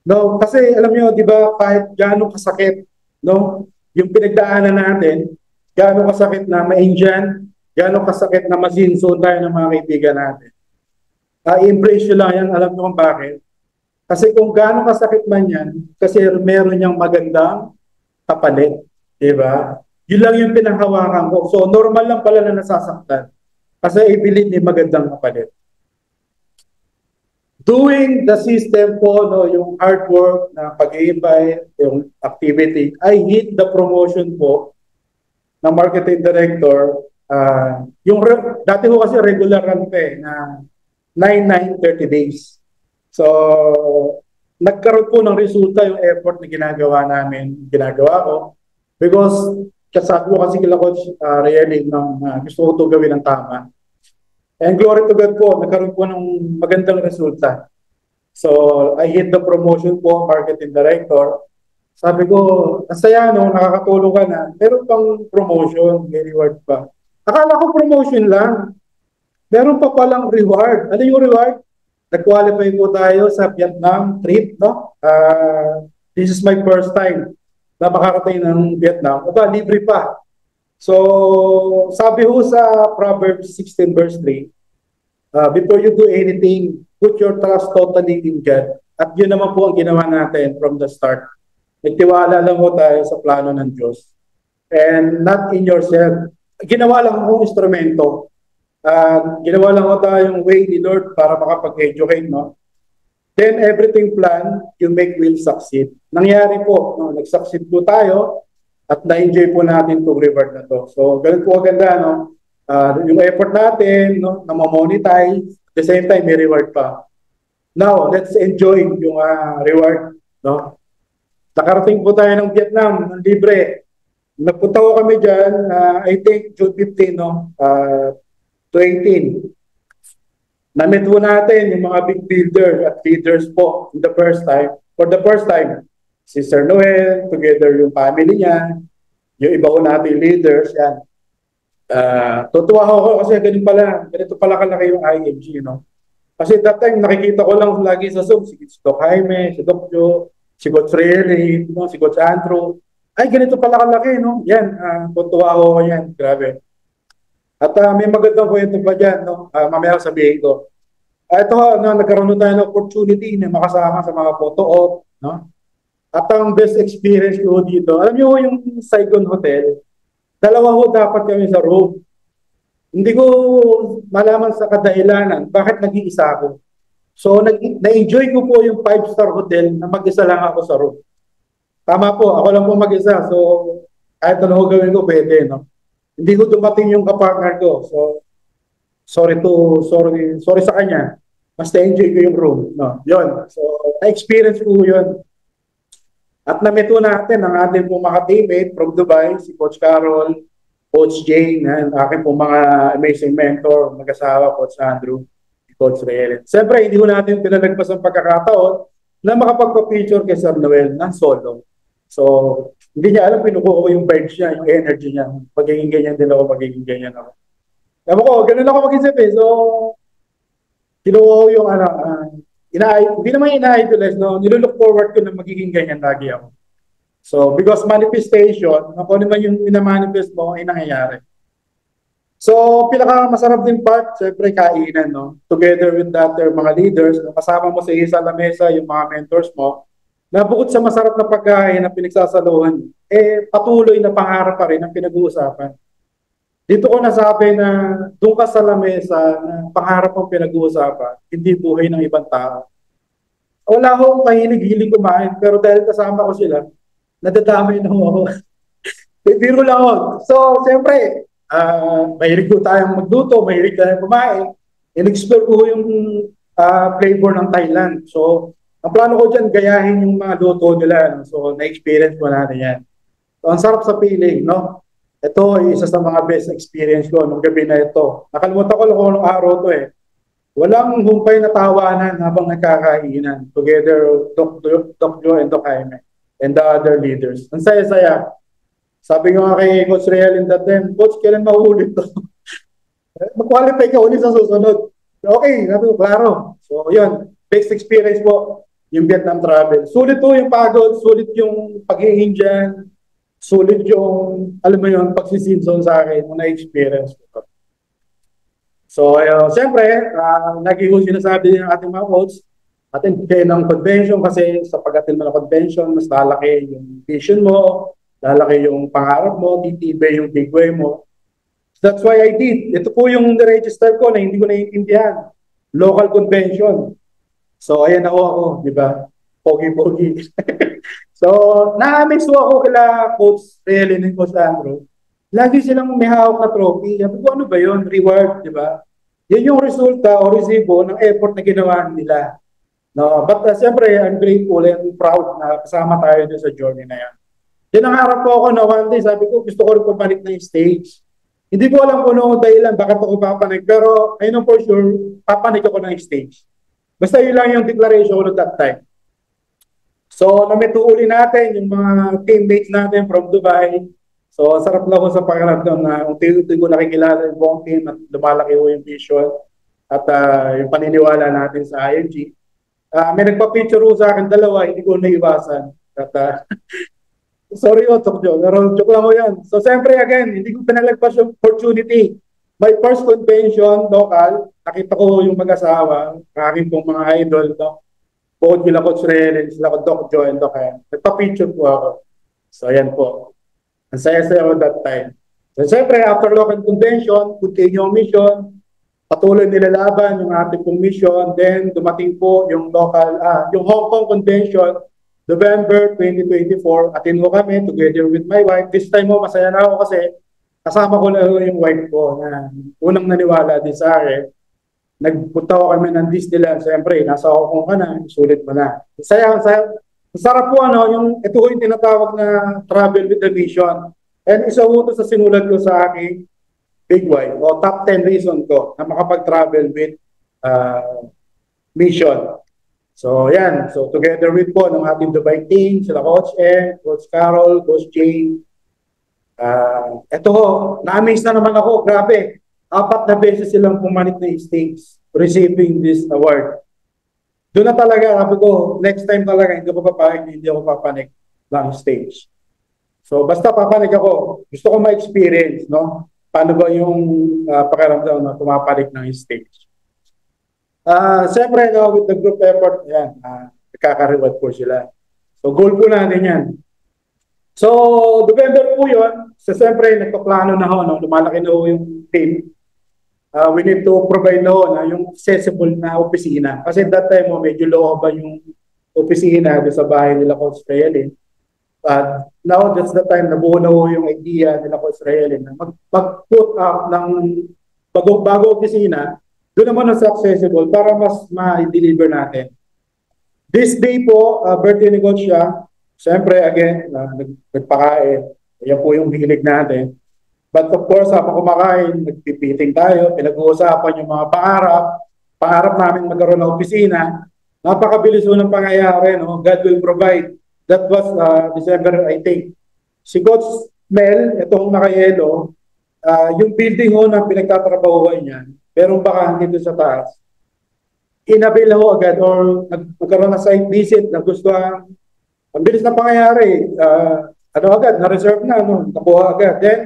Speaker 1: No? Kasi alam niyo, di ba, kahit gaano kasakit, no? Yung pinagdaanan natin, gaano kasakit na ma-Indian, gaano kasakit na masinso tayo ng mga kaibigan natin. I-embrace nyo lang yan, alam nyo kung bakit. Kasi kung gaano kasakit man yan, kasi meron niyang magandang kapalit. Diba? Yun lang yung pinanghawakan ko. So normal lang pala na nasasaktan. Kasi i-believe ni magandang kapalit. Doing the system po, no, yung artwork na pag-i-invite, yung activity, I hit the promotion po ng marketing director. Dati ko kasi regular run pa na 9-9-30 days. So, nagkaroon po ng resulta yung effort na ginagawa namin, ginagawa ko. Because, kasabi ko kasi kila Coach Rieli gusto ko ito gawin ng tama. And glory to God po, nagkaroon po ng magandang resulta. So, I hit the promotion po, marketing director. Sabi ko, asaya no, nakakatulong ka na. Meron pang promotion, may reward pa. Akala ko promotion lang. Meron pa palang reward. Ano yung reward? Nag-qualify po tayo sa Vietnam trip, no? This is my first time na makarating ng Vietnam. Aba, libre pa. So, sabi ho sa Proverbs 16 verse 3, before you do anything, put your trust totally in God. At yun naman po ang ginawa natin from the start. Nagtiwala lang po tayo sa plano ng Diyos. And not in yourself. ginawa lang akong instrumento. Ginawa lang ko tayong way ni Lord para makapag-educate, no? Then everything plan, you make will succeed. Nangyari po, no? Nag-succeed po tayo at na-enjoy po natin itong reward na to. So, ganun po ganda, no? Yung effort natin, no? Na-monetize, at the same time, may reward pa. Now, let's enjoy yung reward, no? Nakarating po tayo ng Vietnam, ng libre. Nagpunta ko kami dyan, I think June 15, no? 18. Na-meet po natin yung mga big builder at leaders po the first time. For the first time, si Sir Noel, together yung family niya, yung iba ko natin leaders, yan. Tutuwa ako kasi ganito pala kalaki yung IMG, no? Kasi that time, nakikita ko lang lagi sa Zoom, si Doc Jaime, si Doc Joe, si Coach Rayleigh, no? Si Coach Andrew. Ay, ganito pala kalaki, no? Yan, tutuwa ako yan, grabe. At may magandang kwento pa dyan, no? Mamaya sabihin ko. Ito, no, nagkaroon tayo ng opportunity na makasama sa mga photo op, no? At ang best experience ko dito, alam niyo yung Saigon Hotel, dalawa ho dapat kami sa room. Hindi ko malaman sa kadailanan bakit nag-iisa ako. So, na-enjoy ko po yung 5-star hotel na mag-isa lang ako sa room. Tama po, ako lang po mag-isa. So, kahit ano ko gawin ko, pwede, no? Hindi ko dumating yung kapartner ko. So, sorry sa kanya. Mas na-enjoy ko yung room, no? Yun. So, na-experience ko yun. At na-meet natin ang ating pong mga teammate from Dubai, si Coach Carol, Coach Jane, and aking pong mga amazing mentor, mag-asawa, Coach Andrew, Coach Rayleigh. Siyempre, hindi ko natin pinalagpas ang pagkakataon na makapagpa-feature kay Sir Noel ng solo. So, hindi niya alam, pinukuha ko yung vibes niya, yung energy niya. Magiging ganyan din ako, magiging ganyan ako. Ewan ko, ganun ako mag-isip eh. So, kinuha ko yung hindi naman ina-idolize, no? Nilook forward ko na magiging ganyan lagi ako. So, because manifestation, kung ano man yung minamanifest mo, ay nangyayari. So, pinaka-masarap din part, syempre kainan, no? Together with the other mga leaders, kasama mo sa isa na mesa, yung mga mentors mo, na bukod sa masarap na pagkain na pinagsasaluhan, patuloy na pangarap pa rin ang pinag-uusapan. Dito ko nasabi na doon ka sa lamesa na pangarap ang pinag-uusapan, hindi buhay ng ibang tao. Wala akong mahilig-hilig kumain, pero dahil kasama ko sila, nadadamay na ako. Biro lang ako. So, siyempre, mahilig ko tayong magluto, mahilig tayong kumain. In-explore ko yung flavor ng Thailand. So, ang plano ko dyan, gayahin yung mga luto nila. No? So, na-experience ko natin yan. So, ang sarap sa feeling, no? Ito ay isa sa mga best experience ko nung gabi na ito. Nakalimutan ko lang kung anong araw to eh. Walang humpay na tawanan habang nagkakainan. Together, Doc Joe and Doc Jaime and the other leaders. Ang saya-saya. Sabi ko nga kay Coach Real in that time, Coach, kailan mahulit to? Mag-qualify ka ulit sa susunod. Okay, sabi ko, klaro. So, yun. Best experience po, yung Vietnam travel. Sulit po yung pagod, sulit yung pag-iing dyan, sulit yung, alam mo yun, pagsisimson sa akin, yung na-experience ko. So, siyempre, lagi ko sinasabi ng ating mga coach, attend kayo ng convention kasi sa pag-attend mo ng convention, mas lalaki yung vision mo, lalaki yung pangarap mo, titibay yung bigway mo. That's why I did. Ito po yung register ko na hindi ko naiintindihan. Local convention. So, ayan ako, di ba? Pogi-pogi. So, na-amaze ako kila Coach Rayleigh and Coach Andrew. Lagi silang may hawak na trophy. Sabi ko, ano ba yun? Reward, di ba? Yan yung resulta o resibo ng effort na ginawa nila. No, but siyempre, I'm grateful and proud na kasama tayo dun sa journey na yan. Nangarap po ako na one day, sabi ko, gusto ko rin pumanik na yung stage. Hindi ko alam kung ano dahilan, bakit ako papanik, pero I know for sure, papanik ako ng stage. Basta yun lang yung declaration ko that time. So, namituuli natin yung mga teammates natin from Dubai. So, sarap lang ko sa pangarap doon na unti-unti ko nakikilala yung buong team at lumalaki ko yung vision at yung paniniwala natin sa IMG. May nagpa-picture sa akin dalawa, hindi ko naiwasan. At sorry Tok Jo, pero joke lang ko yan. So, siyempre again, hindi ko pinalagpas yung opportunity. My first convention, local, nakita ko yung mag-asawa, aking pong mga idol, no? Bukod nila Coach Rayleigh, sila ko Doc Joe and Doc Jaime. Nagpa-picture po ako. So, ayan po. Ang saya-saya ko that time. So, siyempre, after local convention, continue ang mission, patuloy nilalaban yung ating pong mission, then dumating po yung yung Hong Kong Convention, November 2024, atin mo kami together with my wife. This time mo, masaya na ako kasi kasama ko na yung wife ko na unang naniwala din sa akin. Nagpunta ko kami ng Disneyland, siyempre, nasa Hong Kong ka na, sulit mo na. Saya, masarap po yung ito yung tinatawag na travel with the mission. And isa po ito sa sinulat ko sa aking big why o top 10 reason ko na makapag-travel with mission. So yan, so together with po ng ating Dubai team, sila Coach Ed, Coach Carol, Coach Jane. Ito ho, na-amaze na naman ako, grabe. 4 na beses silang pumanik na stage receiving this award. Doon na talaga, sabi ko, next time talaga, hindi ako papanik ng stage. So basta papanik ako, gusto ko ma-experience, no? Paano ba yung pakiramdam na pumapanik ng stage? Siyempre, no, with the group effort, yan, nakaka-reward po sila. So goal po natin yan. So November po yun, so siyempre, nagpaplano na ho, no? Lumalaki na ho yung team. We need to provide na yung accessible na opisina. Kasi that time, medyo low ba yung opisina sa bahay nila Coach Realin. But now, that's the time na buo na yung idea nila Coach Realin na mag-put up ng bago opisina, doon naman sa accessible para mas ma-deliver natin. This day po, birthday ni Coach siya. Siyempre, again, nagpakain. Yan po yung hilig natin. But of course, habang kumakain, nagpipiting tayo, pinag-uusapan yung mga pangarap namin magkaroon ng opisina. Napakabilis ng pangyayari, no? God will provide. That was December, I think. Si Coach Mel, itong nakayelo, yung building ho na pinagtatrabahuan niya, pero baka dito sa taas, inabil ho agad or nagkaroon ng site visit, nagustuhan. Ang bilis na pangyayari, agad, na-reserve na, no? Nakuha agad. Then,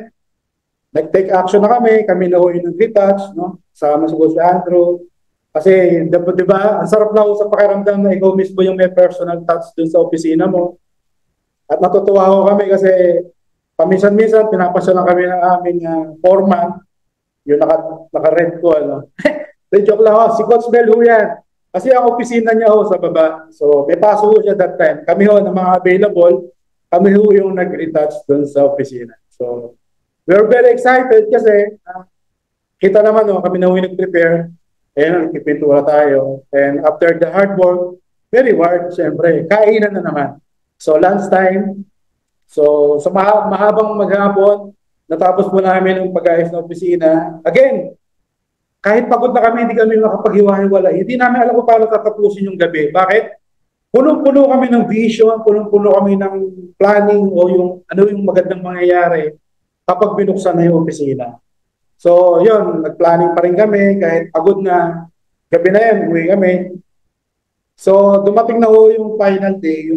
Speaker 1: nag-take action na kami na ho yung nag-retouch, no? Sama si Coach Andrew. Kasi, di ba, ang sarap na ho sa pakiramdam na ikaw mismo yung may personal touch dun sa opisina mo. At natutuwa ho kami kasi paminsan-minsan, pinapasya na kami ng aming foreman, yung naka-red ko, ano. Then, joke lang ho, si Coach Bell ho yan. Kasi ang opisina niya ho sa baba. So, may paso ho siya that time. Kami ho, na mga available, kami ho yung nag-retouch dun sa opisina. So, we're very excited kasi kita naman kami na yung nag-prepare. Ayan, nagpipintura tayo. And after the hard work, very reward, siyempre. Kainan na naman. So lunch time. So sa mahabang maghapon, natapos po namin ang pag-ayos ng opisina. Again, kahit pagod na kami, hindi kami makapaghiwa-hiwala. Hindi namin alam kung paano tatapusin yung gabi. Bakit? Punong-puno kami ng vision, punong-puno kami ng planning o yung magandang mangyayari kapag binuksan na yung opisina. So, yun, nag-planning pa rin kami, kahit pagod na, gabi na yan, uwi kami. So, dumating na ho yung final day,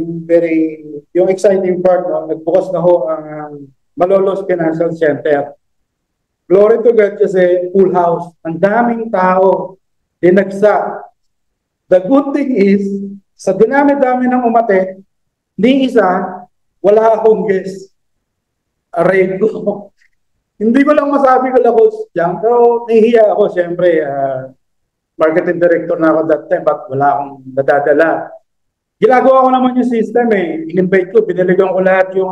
Speaker 1: yung exciting part, no? Nagbukas na ho ang Malolos Financial Center. Glory to God kasi full house. Ang daming tao, dinagsa. The good thing is, sa dinami-dami ng umate, ni isa, wala akong guest. Aray ko. Hindi ko lang masabi ko lang, Coach Jang, pero nahihiya ako, siyempre, marketing director na ako that time, but wala akong nadadala. Ginagawa ko naman yung system in-invite ko, biniligan ko lahat yung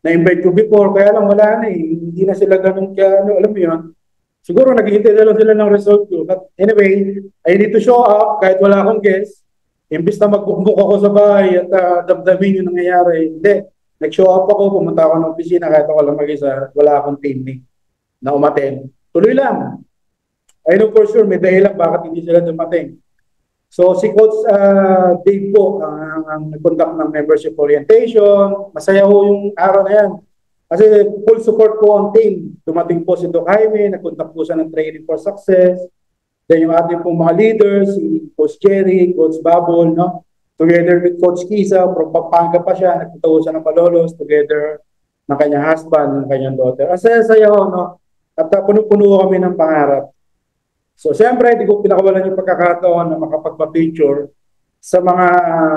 Speaker 1: na-invite ko before, kaya lang wala na hindi na sila ganun alam mo yun. Siguro naghihintay na lang sila ng result ko. But anyway, I need to show up kahit wala akong guest. Imbis na magbukbuk ako sa bahay at damdamin yung nangyayari, hindi. Nag-show up ako, pumunta ako ng opisina kahit ako lang mag-isa, wala akong teammate na umaten. Tuloy lang. I know for sure, may dahilan bakit hindi sila dumating. So si Coach Dave po ang nag-conduct ng membership orientation. Masaya ho yung araw na yan. Kasi full support po ang team. Dumating po si Doc Jaime, nag-conduct po siya ng training for success. Then yung ating pong mga leaders, si Coach Jerry, Coach Babol, no? Together with Coach Kisa, from Pampanga pa siya, nagtatawo siya ng Malolos, together ng kanyang husband, ng kanyang daughter. Ang saya-saya ho, no? At puno-puno kami ng pangarap. So, siyempre, di ko pinakawalan yung pagkakataon na makapagpa-picture sa mga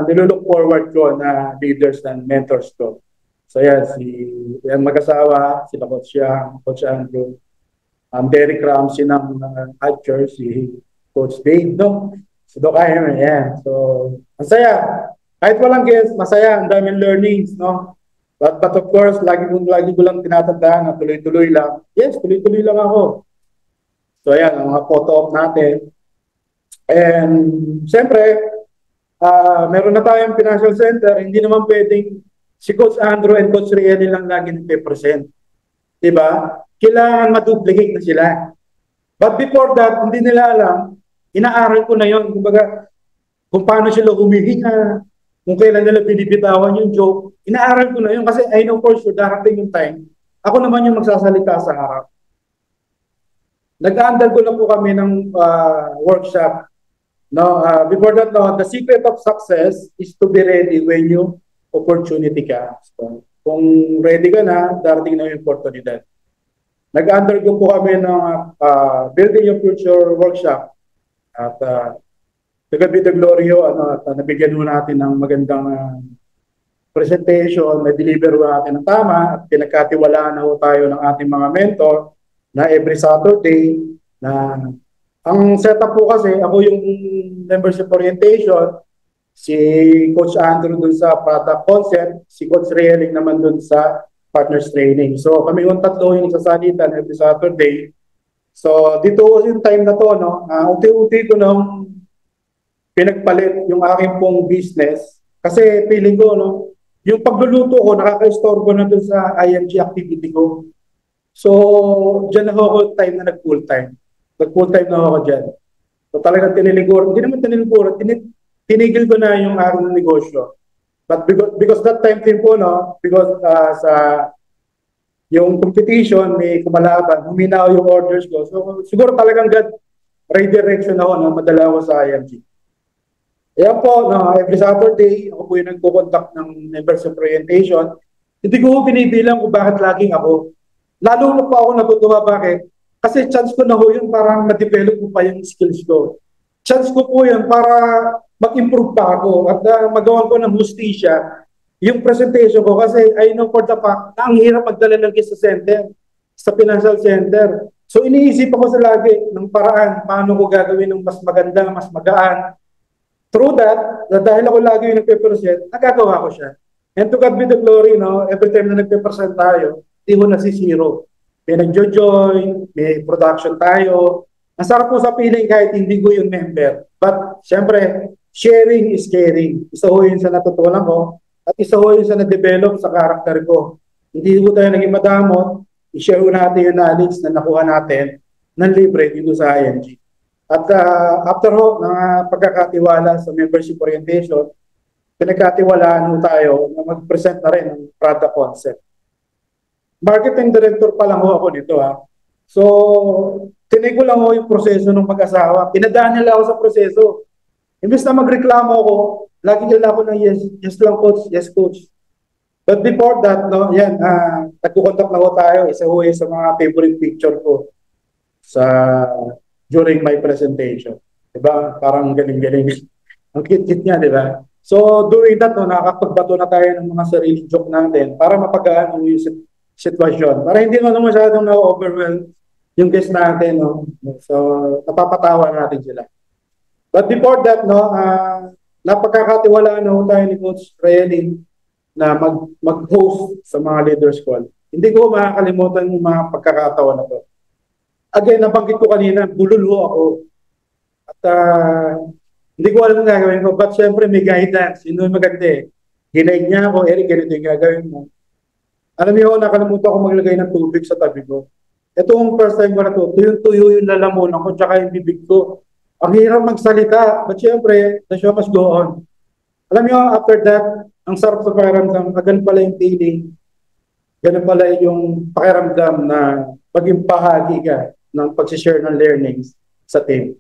Speaker 1: nilulook forward ko na leaders and mentors ko. So yan, yan mag-asawa, sila Coach Yang, Coach Andrew, Derek Ramsey ng Archer, si Coach Dave, no? Si Doc Iron, yan. So, masaya. Kahit walang guest, masaya. Ang daming learnings, no? But of course, lagi ko lang tinatandaan na tuloy-tuloy lang. Yes, tuloy-tuloy lang ako. So, ayan, ang mga photo op natin. And, siyempre, meron na tayong financial center. Hindi naman pwedeng si Coach Andrew and Coach Rieli lang lagi nagpe-present. Diba? Kailangan maduplicate na sila. But before that, hindi nila alam, inaaral ko na yon. Kumbaga, kung paano sila humihinga, kung kailan nila binibitawan yung joke, inaaral ko na yun kasi I know for sure darating yung time, ako naman yung magsasalita sa harap. Nag-aandal ko na po kami ng workshop. No, before that, no, the secret of success is to be ready when you opportunity ka. So, kung ready ka na, darating na yung oportunidad. Nag-undergo po kami ng Building Your Future workshop. At to God be the glory, nabigyan mo natin ng magandang presentation, na-deliver natin ng tama, at pinagkatiwalaan na tayo ng ating mga mentor na every Saturday na ang setup po kasi, ako yung membership orientation, si Coach Andrew dun sa product concept, si Coach Reeling naman dun sa partners training. So kami yung tatlo yung sasalitan every Saturday. So dito yung time na to, no, unti-unti ko nang pinagpalit yung aking pong business kasi feeling ko, no, yung pagluluto ko nakaka-istorbo na dun sa IMG activity ko. So dyan ako time na nag-full time. Nag-full time na ako dyan. So talagang tiniliguran, hindi naman tiniliguran, tinigil ko na yung aking negosyo. But because that time din po, no, because sa yung competition, may kumalaban, huminaw yung orders ko. So siguro talagang God redirection ako, no, madala ako sa IMG. Ayan po, no, every Saturday, ako po yung nagpo-contact ng membership orientation. Hindi ko binibilang kung bakit laging ako. Lalo na po ako natutuwa, bakit? Kasi chance ko na ho yun para ma-develop ko pa yung skills ko. Chance ko po yun para mag-improve pa ako at magawa ko ng hustisya yung presentation ko kasi I know for the fact na ang hirap magdala ng guest sa center, sa financial center. So iniisip ako sa lagi ng paraan, paano ko gagawin ng mas maganda, mas magaan. Through that, dahil ako lagi yung nagpe-present, nagagawa ko siya. And to God be the glory, no? Every time na nagpe-present tayo, di mo nasisiro. May nagjo-join, may production tayo. Ang sarap po sa feeling kahit hindi ko yung member. But, syempre, sharing is caring. Isa ho yun sa natutunan ko at isa ho yun sa na-develop sa karakter ko. Hindi ko tayo naging madamot, i-share ho natin yung knowledge na nakuha natin ng libre dito sa IMG. At after ho, ng pagkakatiwala sa membership orientation, pinagkatiwalaan ho tayo na mag-present na rin ng product concept. Marketing director pa lang ho ako dito, ha. So, tinig ko lang ho yung proseso ng mag-asawa. Pinadaan nila ako sa proseso. Imbes na magreklamo ako, lagi nila ako ng yes lang coach, yes coach. But before that, no, yan, nagkukontak na ho tayo. Isa ho sa mga favorite picture ko sa during my presentation. Diba? Parang galing-galing. Ang cute-cute niya, diba? So, doing that, no, nakakapagbato na tayo ng mga sariling joke natin para mapagaan yung sitwasyon. Para hindi naman masyadong na-overwhelm yung guest natin, no? So, napapatawa natin sila. But before that, no, napagkakatiwalaan na tayo ni Coach Reeling na mag-host sa mga leaders call. Hindi ko makakalimutan yung mga pagkakataon na to. Again, nabanggit ko kanina, bululho ako. At hindi ko alam ang gagawin ko. But syempre, may guidance. Yun yung maganda eh. Hinayin niya ako, Eric, ganito yung gagawin mo. Alam niyo, nakalimutan ko maglagay ng tubig sa tabi ko. Ito ang first time ko na to. Tuyo-tuyo yung lalamunan ko, tsaka yung bibig ko. Ang hirap magsalita. But syempre, the show must go on. Alam niyo, after that, ang sarap sa pakiramdam. Ganun pala yung feeling. Ganun pala yung pakiramdam na maging bahagi ka ng pag-share ng learnings sa team.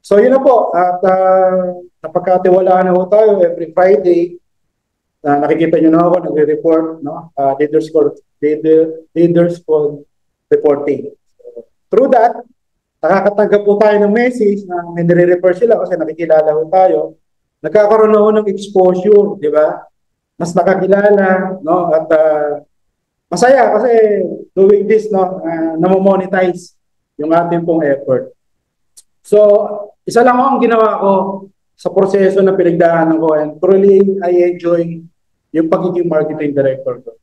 Speaker 1: So yun na po. At napagkatiwalaan na ho tayo every Friday. Nakikita nyo na ako, nagre-report, no? Leaders called reporting. So, through that, nakakatanggap po tayo ng message na may nire-refer sila kasi nakikilala ho tayo. Nagkakaroon na ho ng exposure, di ba? mas nakakilala, no? At masaya kasi doing this, no, namo-monetize yung ating pong effort. So, isa lang ang ginawa ko sa proseso na pinagdaanan ko, and truly I enjoy yung pagiging marketing director ko.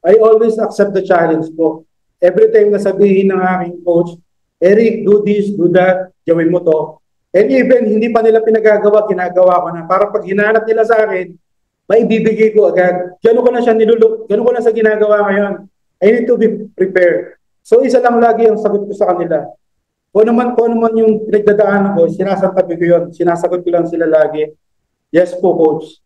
Speaker 1: I always accept the challenge po. Every time na sabihin ng aking coach, Eric, do this, do that, gawin mo to. And even hindi pa nila pinagagawa, ginagawa ko na. Para pag hinanap nila sa akin, maibibigay ko agad. Gano'n ko na siya nilulok, gano'n ko na sa ginagawa ngayon. I need to be prepared. So isa lang lagi ang sagot ko sa kanila. Kung naman yung pinagdadaanan ko, sinasabi ko yun. Sinasagot ko lang sila lagi. Yes po, coach.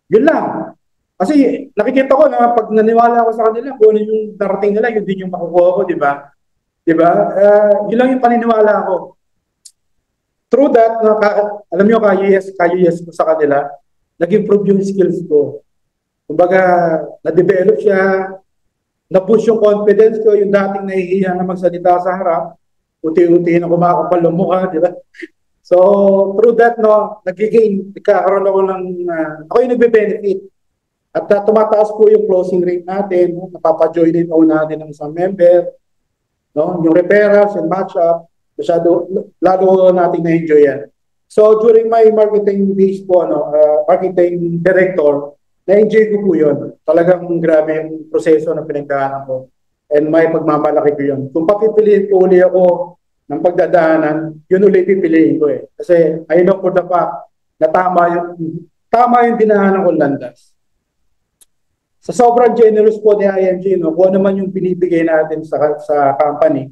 Speaker 1: Yun lang. Kasi nakikita ko na pag naniwala ako sa kanila, kung ano yung darating nila, yun din yung makukuha ko, di ba? Di ba? Yun lang yung paniniwala ko. Through that, alam nyo, kayo yes ko sa kanila, nag-improve yung skills ko. Kumbaga, na-develop siya, na-push yung confidence ko, yung dating nahihiya na magsalita sa harap, unti-unti na kumakapal ng mukha, di ba? So, through that, no, nagkakaroon ako ng, ako yung nagbe-benefit. At tumataas po yung closing rate natin, napapa-join in on natin ng isang member, no? Yung referrals and match-up, lalo natin na-enjoy yan. So during my marketing days po, marketing director, na-enjoy ko po yun. Talagang grabe yung proseso na pinagdaanan ko. And may pagmamalaki ko yun. Kung papipiliin ko uli ako ng pagdadaanan, yun uli pipiliin ko eh. Kasi I know for the fact na tama yung dinaanan ko landas. Sa sobrang generous po ni IMG, no, kung ano man yung binibigay natin sa company,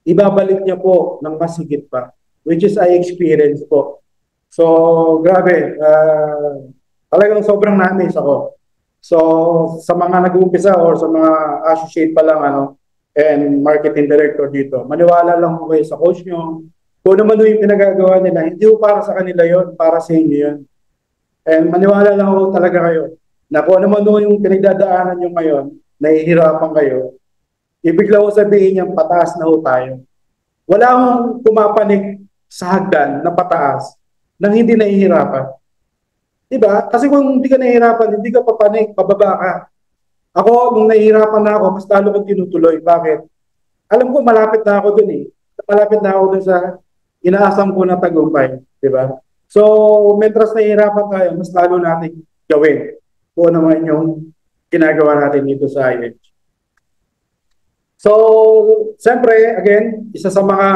Speaker 1: ibabalik niya po ng mas higit pa, which is I experience po. So, grabe, talagang sobrang na-amaze ako. So, sa mga nag-uumpisa or sa mga associate pa lang, and marketing director dito, maniwala lang ko kayo sa coach nyo. Kung naman yung pinagagawa nila, hindi po para sa kanila yon, para sa inyo yun. And maniwala lang ako talaga kayo na kung ano man yung pinagdadaanan nyo ngayon, nahihirapan kayo, ibig lang ko sabihin niyang pataas na ho tayo. Wala akong pumapanik sa hagdan na pataas nang hindi nahihirapan. Diba? Kasi kung hindi ka nahihirapan, hindi ka papanik, pababa ka. Ako, nung nahihirapan na ako, mas lalo kong tinutuloy. Bakit? Alam ko, malapit na ako dun eh. Malapit na ako dun sa inaasam ko na tagumpay. Diba? So, mentras nahihirapan tayo, mas lalo natin gawin kung naman yung ginagawa natin dito sa IMG. So, siyempre, again, isa sa mga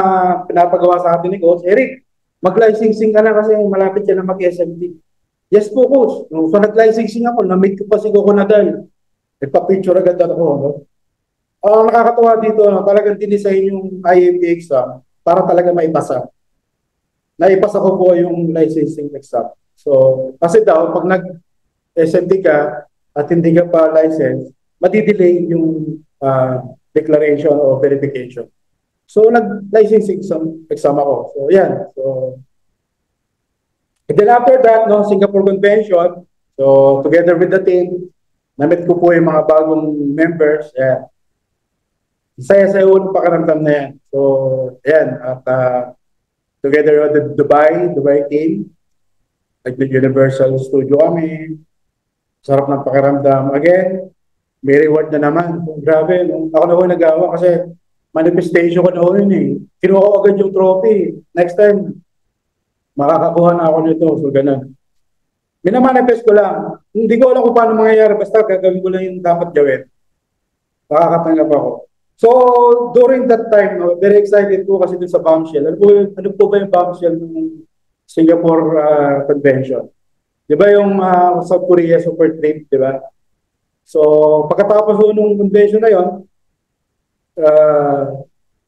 Speaker 1: pinapagawa sa atin ni Coach, Eric, mag-licensing ka na kasi malapit ka na mag-SMT. Yes po, Coach. So, nag-licensing ako, na-meet ko pa si Coco Nadal. Nagpa-picture agad ako. No? Nakakatawa dito, talagang dinisign yung IMP exam para talaga maipasa. Naipasa ko po yung licensing exam. So, kasi daw, pag nag-SMT ka at hindi ka pa license, madidelay yung declaration o verification. So, nag-licensing exam ako. So, yan. So, and then after that, no, Singapore Convention, so, together with the team, namit ko po yung mga bagong members. Yeah. Saya-saya yung pakaramdam na yan. So, yan. At together with the Dubai team, like the Universal Studio kami, sarap ng pakiramdam. Again, may reward na naman. Grabe, no? Ako na ho nagawa kasi manifestation ko na ho yun eh. Kinuha ko agad yung trophy. Next time, makakakuha na ako nito. So, ganun. Minamanifest ko lang. Hindi ko alam kung paano mangyayari. Basta gagawin ko lang yung dapat gawin. Makakatanggap ako. So, during that time, no, very excited po kasi dun sa bombshell. Ano po ba yung bombshell ng Singapore Convention? Di ba yung South Korea super trip, di ba? So, pagkatapos po nung convention na yun,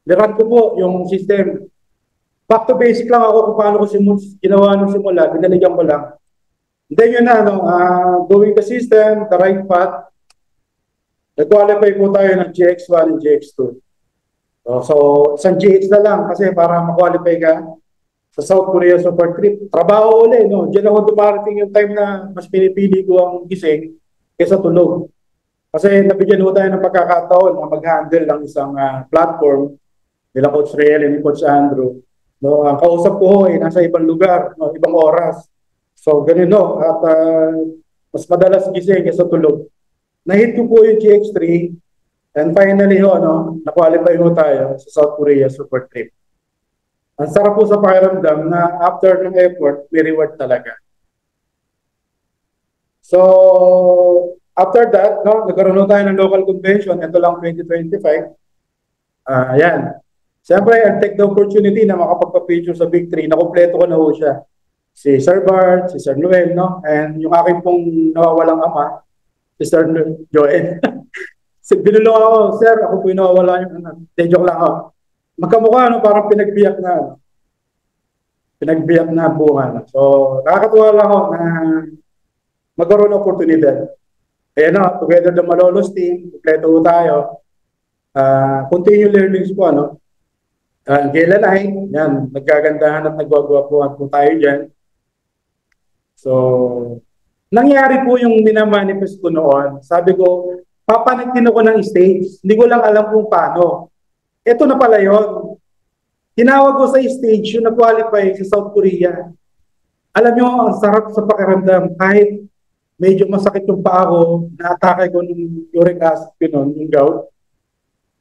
Speaker 1: niran ko po yung system. Back to basic lang ako kung paano ko ginawa nung simula, binaligan ko lang. Then yun na, going the system, the right path, nag-qualify po tayo ng GX1 and GX2. So, isang GX na lang kasi para ma-qualify ka sa South Korea Super Trip. Trabaho ulit, no? Diyan ako dumarating yung time na mas pinipili ko ang gising kaysa tulog. Kasi nabigyan ko tayo ng pagkakataon na mag-handle ng isang platform nila Coach Riel and Coach Andrew. No, ang kausap ko ay nasa ibang lugar, no, ibang oras. So, ganun no. At Mas madalas gising kaysa tulog. Na-hit ko po yung GX3 and finally ho, no, na-qualify ho tayo sa South Korea Super Trip. Ang sarap po sa pakiramdam na after ng effort, may reward talaga. So, after that, no, nagkaroon tayo ng local convention. Ito lang 2025. Ayan. Siyempre, I'll take the opportunity na makapagpa-picture sa Big 3. Nakompleto ko na ho siya. Si Sir Bart, si Sir Noel, no? And yung aking pong nawawalang ama, si Sir Joel. Binulong ako, Sir, ako po yung nawawala yung anak. Joke lang ako. Magkamukha, no? Parang pinagbiyak na. Pinagbiyak na buhay. So, nakakatuwa lang ako na magkaroon ng oportunidad. Ayan na, together the Malolos team, kompleto tayo. Continue learnings po, ano? Kailan ay, yan, nagkagandahan at nagwagwapuan po tayo dyan. So, nangyari po yung minamanifest ko noon. Sabi ko, papanagtin ako ng stage. Hindi ko lang alam kung paano. Ito na pala yun. Tinawag ko sa stage yung nag-qualify sa South Korea. Alam nyo, ang sarap sa pakiramdam. Kahit medyo masakit yung paa ko, na-atake ko ng uric acid ko noon, yung gout.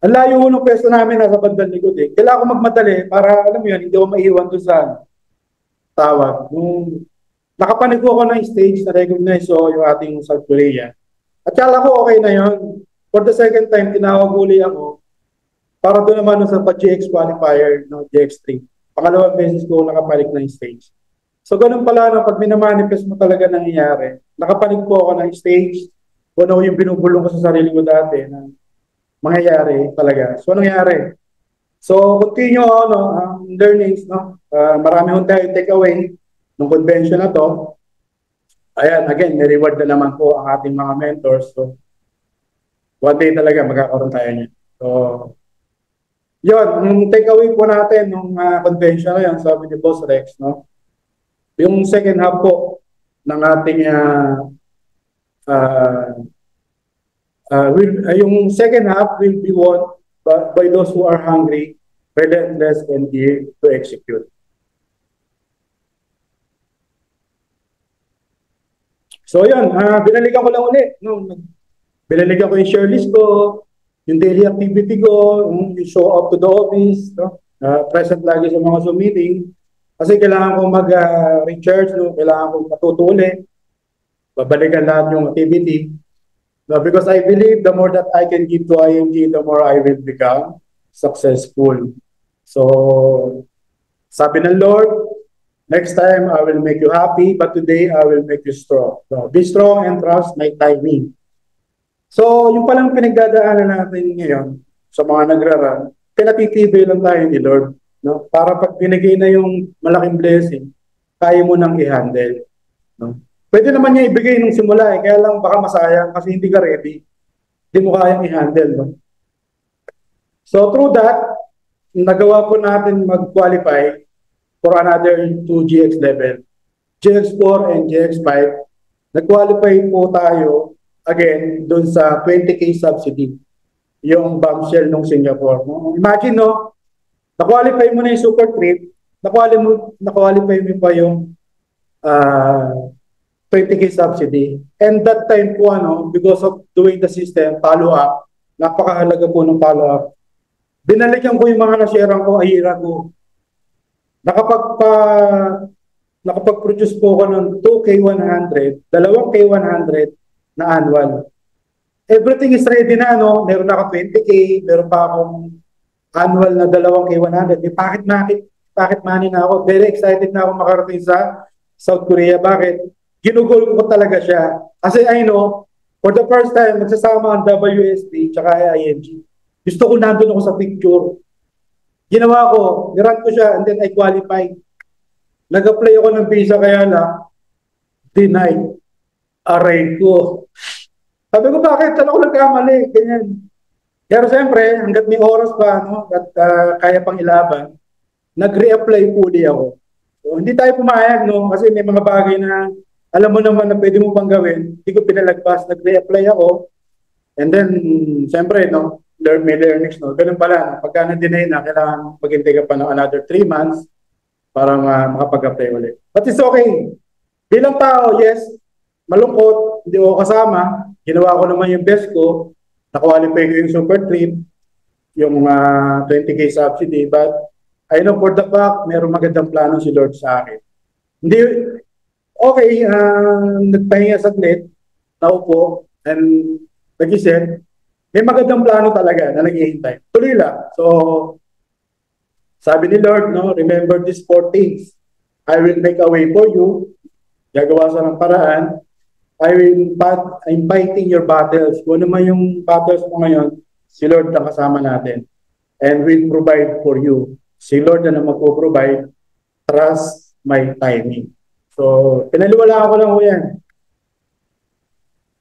Speaker 1: Ang layo ko ng pwesto namin nasa bandang likod eh. Kailangan ko magmadali para, alam mo yun, hindi ako maiwan doon sa tawag. Nung nakapanig ako ng stage, na-recognize ko yung ating South Korea. At kala ko okay na yun. For the second time, tinawag uli ako para doon naman sa GX qualifier, no, GX3. Pangalawang beses ko nakapanig ng stage. So ganun pala, no, pag minamanifest mo talaga nangyayari, nakapanig po ako ng stage, kung ano yung binubulong ko sa sarili ko dati na mangyayari talaga. So nangyari. So continue no, learnings, no. Marami hong tayo take away ng convention na to. Ayan, again, may reward na naman po ang ating mga mentors. So one day talaga magkakaroon tayo niya. So yun, yung take away po natin nung convention na yan, sabi ni Boss Rex, no. Yung second half po ng ating yung second half will be won by those who are hungry, relentless, and eager to execute. So yun, binalikan ko lang ulit. No? Binalikan ko yung share list ko, yung daily activity ko, yung show up to the office, no? Present lagi sa mga Zoom meeting. Kasi kailangan ko mag-recharge, no? Kailangan ko matutuli, babalikan lahat yung activity. No, because I believe the more that I can give to IMG, the more I will become successful. So, sabi ng Lord, next time I will make you happy, but today I will make you strong. So, be strong and trust my timing. So, yung palang pinagdadaanan natin ngayon sa mga nagraran, pinatitibay lang tayo ni Lord. No? Para pag binigay na yung malaking blessing, kaya mo nang i-handle. No? Pwede naman niya ibigay nung simula kaya lang baka masayang kasi hindi ka ready. Hindi mo kayang i-handle. No? So through that, nagawa po natin mag-qualify for another 2 GX level. GX4 and GX5, nag-qualify po tayo again dun sa 20K subsidy. Yung bombshell nung Singapore. No? Imagine, no? Na-qualify mo na yung super trip, na-qualify mo pa yung 20K subsidy. And that time po, because of doing the system, follow-up, napakahalaga po ng follow-up. Binalikan ko yung mga nasharean ko, ahira ko. Nakapag-produce po ko ng 2K100, 2K100 na annual. Everything is ready na, meron na ako 20K, meron pa akong annual na 2K100. Pocket money na ako. Very excited na ako makarating sa South Korea. Bakit? Ginugol ko talaga siya. Kasi I know, for the first time, nagsasama ang WSP tsaka IMG. Gusto ko nandun ako sa picture. Ginawa ko, niran ko siya, and then I qualified. Nag-apply ako ng visa kaya na, denied. Aray ko. Sabi ko, bakit? Saan ako nagkamali? Ganyan. Pero siyempre, hanggat may oras pa, at kaya pang ilaban, nag-reapply puli ako. So, hindi tayo pumayag, kasi may mga bagay na alam mo naman na pwede mo pang gawin, hindi ko pinalagpas, nag-reapply ako. And then, siyempre, may learnings, ganun pala, pagka na-deny na, kailangan maghintay ka pa ng another 3 months para makapag-apply ulit. But it's okay. Bilang tao, yes, malungkot, hindi ako kasama. Ginawa ko naman yung best ko. Na-qualify ko yung super trip, yung 20K subsidy. But I know for the fact, mayroong magandang plano si Lord sa akin. Hindi, okay, nagpahinga saglit, naupo, and nag-isip, may magandang plano talaga na naghihintay. Tuloy lang. So, sabi ni Lord, no, remember these 4 things. I will make a way for you. Gagawa sa ng paraan. I'm fighting your battles. Kung ano man yung battles mo ngayon, si Lord ang kasama natin. And will provide for you. Si Lord na magpo-provide. Trust my timing. So, pinaliwala ko lang ho yan.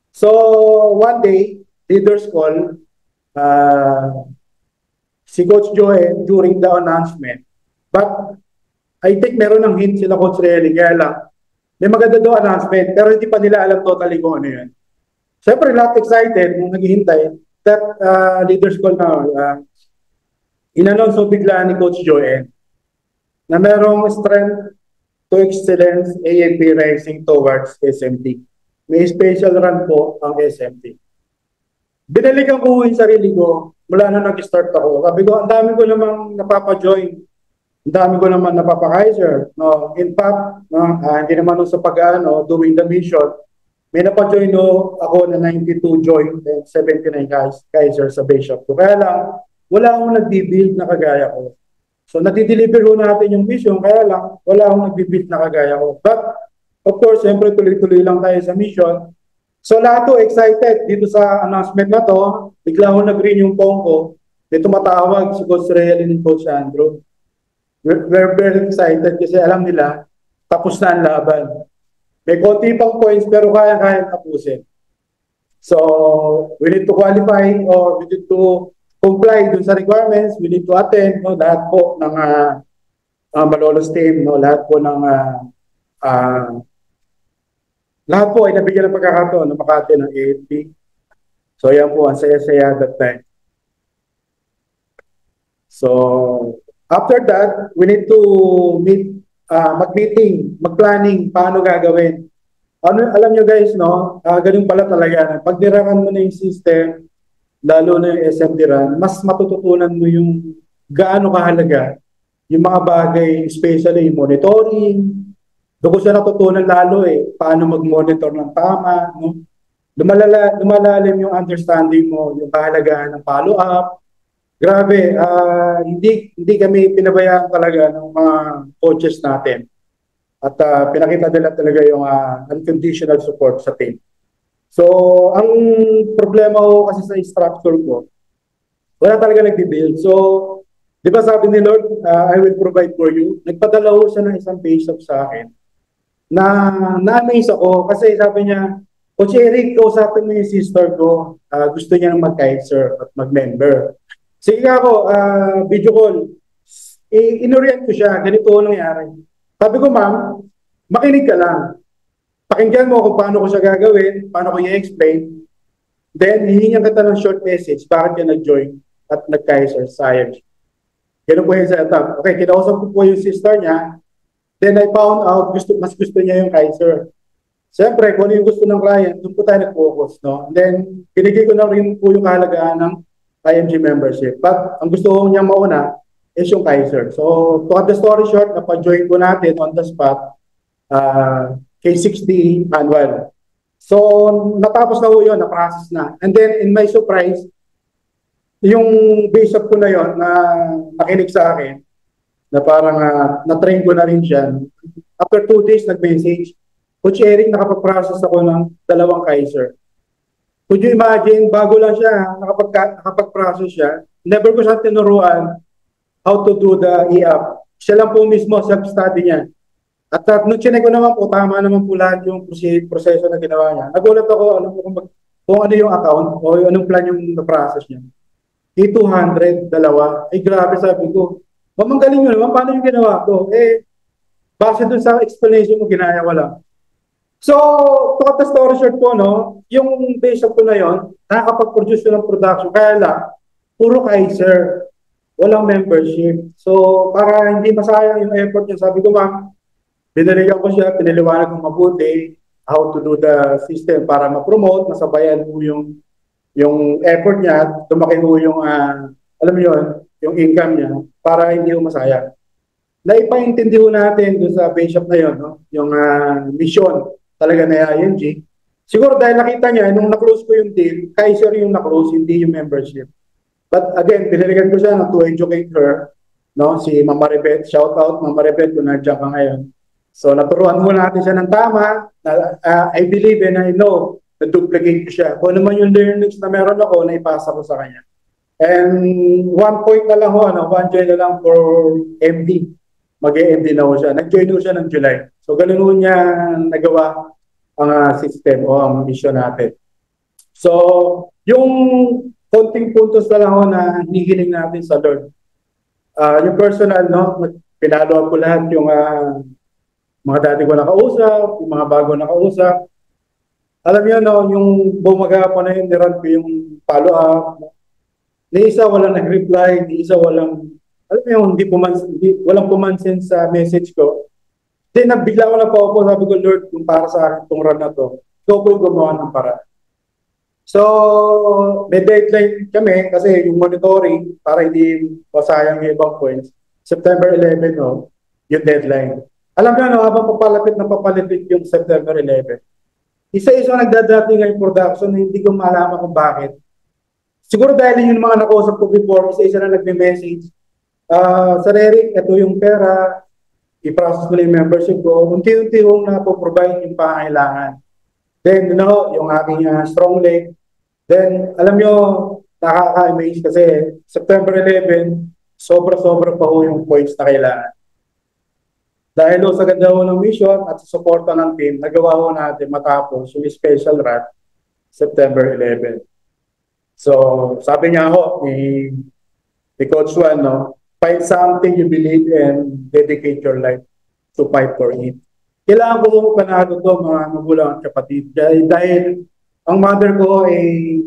Speaker 1: So, one day, leaders call, si Coach Joel during the announcement. But, I think meron ng hint sila Coach Relly, kaya lang, may maganda daw announcement, pero hindi pa nila alam totally kung ano yun. Siyempre, lahat excited, nung naghihintay, that leaders call na, in-announce so bigla ni Coach Joel, na merong strength to excellence AFP Rising towards SMT. May special run po ang SMT. Binalikan ko yung sarili ko mula na nag-start ako. Sabi ko, ang dami ko namang napapa-join. Ang dami ko naman napapa-Kaiser. No? In fact, no, hindi naman sa pag-ano, doing the mission, may napa-join no, ako na 92 join and 79 Kaiser sa Bishop. So, kaya lang, wala akong nagbi-build na kagaya ko. So, natideliver ho natin yung mission, kaya lang, wala akong nagbi-build na kagaya ko. But, of course, siyempre tuloy-tuloy lang tayo sa mission. So, lahat to excited dito sa announcement na to. Bigla ho nag-ring yung phone ko. May tumatawag si Coach Real and Coach Andrew. We're very excited kasi alam nila, tapos na ang laban. May konti pang points pero kaya-kaya tapusin. So, we need to qualify or we need to comply dun sa requirements. We need to attend, no, lahat po ng Malolos team, no, lahat po ng lahat po ay nabigyan ng pagkakataon na maka-attend ng AFP. So, yan po, ang saya-saya that time. So, after that, we need to meet, mag-meeting, mag-planning, paano gagawin. Ano, alam nyo guys, no, ganun pala talaga. Pag nirakan mo na yung system, lalo na yung SMT run, mas matututunan mo yung gaano kahalaga yung mga bagay, especially yung monitoring. Doon ko siya natutunan lalo paano mag-monitor ng tama. No? Lumalalim yung understanding mo, yung kahalagahan ng follow-up. Grabe, hindi kami pinabayaan talaga ng mga coaches natin. At pinakita nila talaga yung unconditional support sa team. So, ang problema ko kasi sa structure ko, wala talaga nag-build. So, di ba sabi ni Lord, I will provide for you. Nagpadala ko siya ng isang page up sa akin na-amaze ako kasi sabi niya, Coach Eric, kausapin mo yung sister ko. Gusto niya mag-Kaiser at mag-member. Sige ako, video call. Inorient ko siya, ganito nangyari. Sabi ko, ma'am, makinig ka lang. Pakinggan mo kung paano ko siya gagawin, paano ko i-explain. Then, hihingan kita ng short message, bakit ka nag-join at nag-Kaiser Science. Ganun po yung setup. Okay, kinausap ko po yung sister niya. Then I found out, mas gusto niya yung Kaiser. Siyempre, kung ano yung gusto ng client, doon po tayo nag-focus. No? And then, pinigay ko na rin po yung kahalagaan ng IMG membership. But, ang gusto ko niya mauna is yung Kaiser. So, to cut the story short, napa-join po natin on the spot, K60 annual. So, natapos na po yun, na-process na. And then, in my surprise, yung bishop ko na yun, na nakinig sa akin, na parang na-train ko na rin siya. After 2 days, nag-message, Coach Eric, nakapag-process ako ng 2 Kaiser. Could you imagine, bago lang siya, nakapag-process siya, never ko siya tinuruan how to do the e-app. Siya lang po mismo, self-study niya. At nung chinek ko naman po, tama naman po lahat yung proseso na ginawa niya. Nagulat ako kung ano yung account o anong plan yung na-process niya. E200, 2. Ay grabe, sabi ko. Mamanggaling nyo naman, paano yung ginawa ko? Base dun sa explanation mo, ginaya ko lang. So, to cut the story short po, no, yung bishop ko na yon, nakakapag-produce ng production, kaya lang, puro Kaiser, walang membership. So, para hindi masayang yung effort niya, sabi ko, ma'am, binalikan ko siya, pinaliwanag ko mabuti, how to do the system para ma-promote, masabayan po yung effort niya, lumaki po yung, alam mo yun, yung income niya para hindi po masayang. Naipaintindi po natin doon sa base shop na yun, no? Yung mission talaga na IMG. Siguro dahil nakita niya, nung na-close ko yung deal, Kaiser yung na-close, hindi yung membership. But again, piniligan ko siya to educate her, no? Si Mama Rebet, shout out Mama Rebet kung nandiyan ka ngayon. So naturuan mo natin siya ng tama. I believe and I know na-duplicate ko siya. Kung naman yung learnings na meron ako, naipasa ko sa kanya. And one point na lang ho, one join na lang for MD. Mag-MD na ho siya. Nag-join ho siya ng July. So ganun ho niya nagawa ang system o ang mission natin. So yung konting puntos na lang ho na hinihiling natin sa Lord. Yung personal, no? Pinalo ko lahat yung mga dati ko nakausap, yung mga bago nakausap. Alam niyo, no, yung bumagapa na yun, niran ko yung follow-up. Ni isa walang nag-reply, ni isa walang, alam niyo, walang pumansin sa message ko. Then, nagbigla ko na po ako, sabi ko, Lord, kung para sa akin itong run na to, ikaw po yung gumawa ng para. So, may deadline kami kasi yung monitoring, para hindi masayang yung ibang points, September 11, no, yung deadline. Alam niyo, no, habang papalapit na papalapit yung September 11, isa-isa nagdadating ng production na hindi ko malaman kung bakit. Siguro dahil yung mga nakausap ko before, isa-isa na nagme-message. Sir Eric, ito yung pera, i-process mo na yung membership ko. Unti-unti yung napoprovide yung pangailangan. Then, yung aking strong leg. Then, alam nyo, nakaka-amaze kasi September 11, sobra-sobra pa ho yung points na kailangan. Dahil sa ganda ho ng mission at sa suporta ng team, nagawa ho natin matapos yung special run September 11. So, sabi niya ho ni Coach Juan, no, find something you believe in, dedicate your life to fight for it. Kailangan ko panalo to mga magulang at kapatid. Dahil ang mother ko ay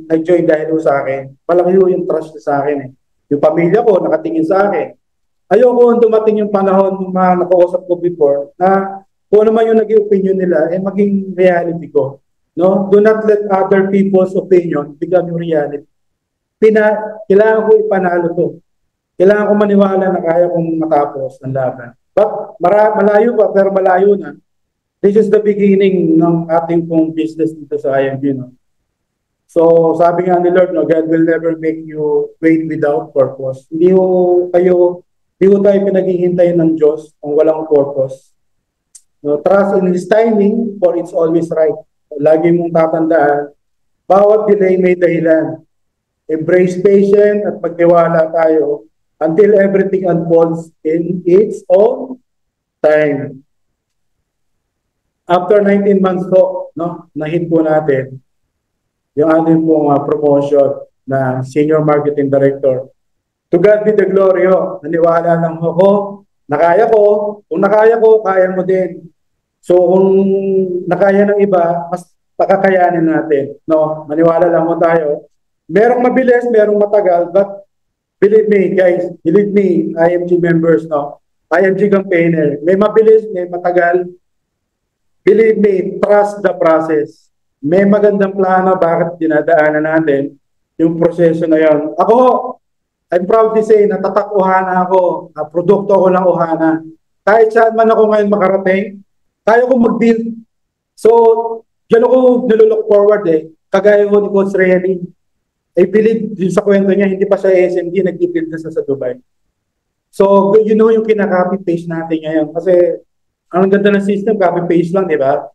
Speaker 1: nag-join dahil sa akin. Malaki yung trust sa akin. Yung pamilya ko nakatingin sa akin. Ayoko dumating yung panahon ng mga nakausap ko before na kung ano man yung naging opinion nila, maging reality ko. No? Do not let other people's opinion become your reality. Kailangan ko ipanalo to. Kailangan ko maniwala na kaya kong matapos ang laban. But malayo pa, pero malayo na. This is the beginning ng ating pong business dito sa IMG. No? So sabi nga ni Lord, no, God will never make you wait without purpose. Hindi ko tayo pinaghihintay ng Diyos kung walang purpose. No, trust in His timing, for it's always right. Lagi mong tatandaan, bawat delay may dahilan. Embrace patience at pagtiwala tayo until everything unfolds in its own time. After 19 months po, no, na-hit po natin yung ating pong promotion na Senior Marketing Director. To God be the glory, ho. Naniwala lang ako, nakaya ko. Kung nakaya ko, kaya mo din. So kung nakaya ng iba, mas pakakayanin natin. No? Maniwala lang mo tayo. Merong mabilis, merong matagal, but believe me, guys, believe me, IMG members, no? IMG campaigner, may mabilis, may matagal. Believe me, trust the process. May magandang plano bakit dinadaanan natin yung proseso na yon. Ako, I'm proud to say, natatak Ohana ako, produkto ko ng Ohana. Kahit saan man ako ngayon makarating, kaya ko mag-build. So, dyan ako nilook forward Kagaya ko ni Coach Remy. I believe din sa kwento niya, hindi pa siya SMG, nag-build na sa Dubai. So, yung kinaka-copy-paste natin ngayon. Kasi, ang ganda ng system, copy-paste lang, di ba?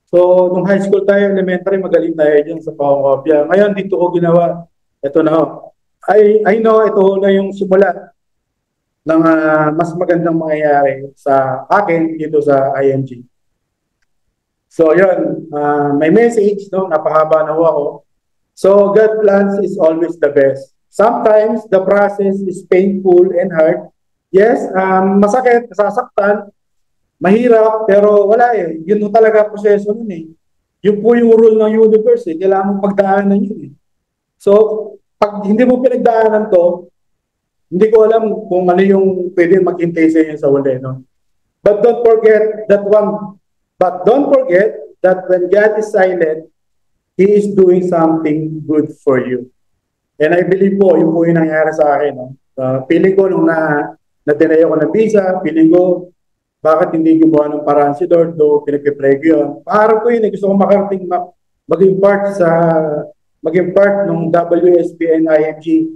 Speaker 1: So, nung high school tayo, elementary, magaling tayo dyan sa pangkopya. Ngayon, dito ko ginawa. Ito na ho. I know ito na yung simula ng mas magandang mangyayari sa akin dito sa IMG. So yun, may message, no? Napahaba na ako. So God plans is always the best. Sometimes the process is painful and hard. Yes, masakit, nasasaktan, mahirap, pero wala Yun talaga proseso nun Yun po yung rule ng universe Kailangan mong pagdaanan yun So, pag hindi mo pinagdaanan to, hindi ko alam kung ano yung pwede maghintay sa inyo sa uli, no? But don't forget that when God is silent, He is doing something good for you. And I believe po, yun po yung nangyari sa akin. No? Feeling ko nung na-delay ako ng visa, feeling ko, bakit hindi gumawa ng paraan si Lord, do pinag-pray ko yun. Parang ko yun, gusto ko makarating maging part ng WSP and IMG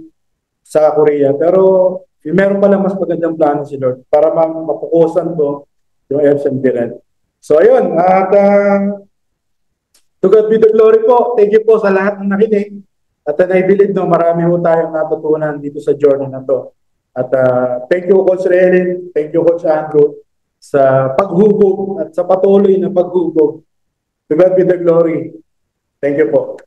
Speaker 1: sa Korea. Pero meron pala mas magandang plano si Lord para mapukusan ko yung FSMD rin. So ayun, at to God be the glory po. Thank you po sa lahat ng nakinig. At I believe no, marami po tayong natutunan dito sa journey na to. At thank you Coach Relin, thank you Coach Andrew sa paghubog at sa patuloy na paghubog. To God be the glory. Thank you po.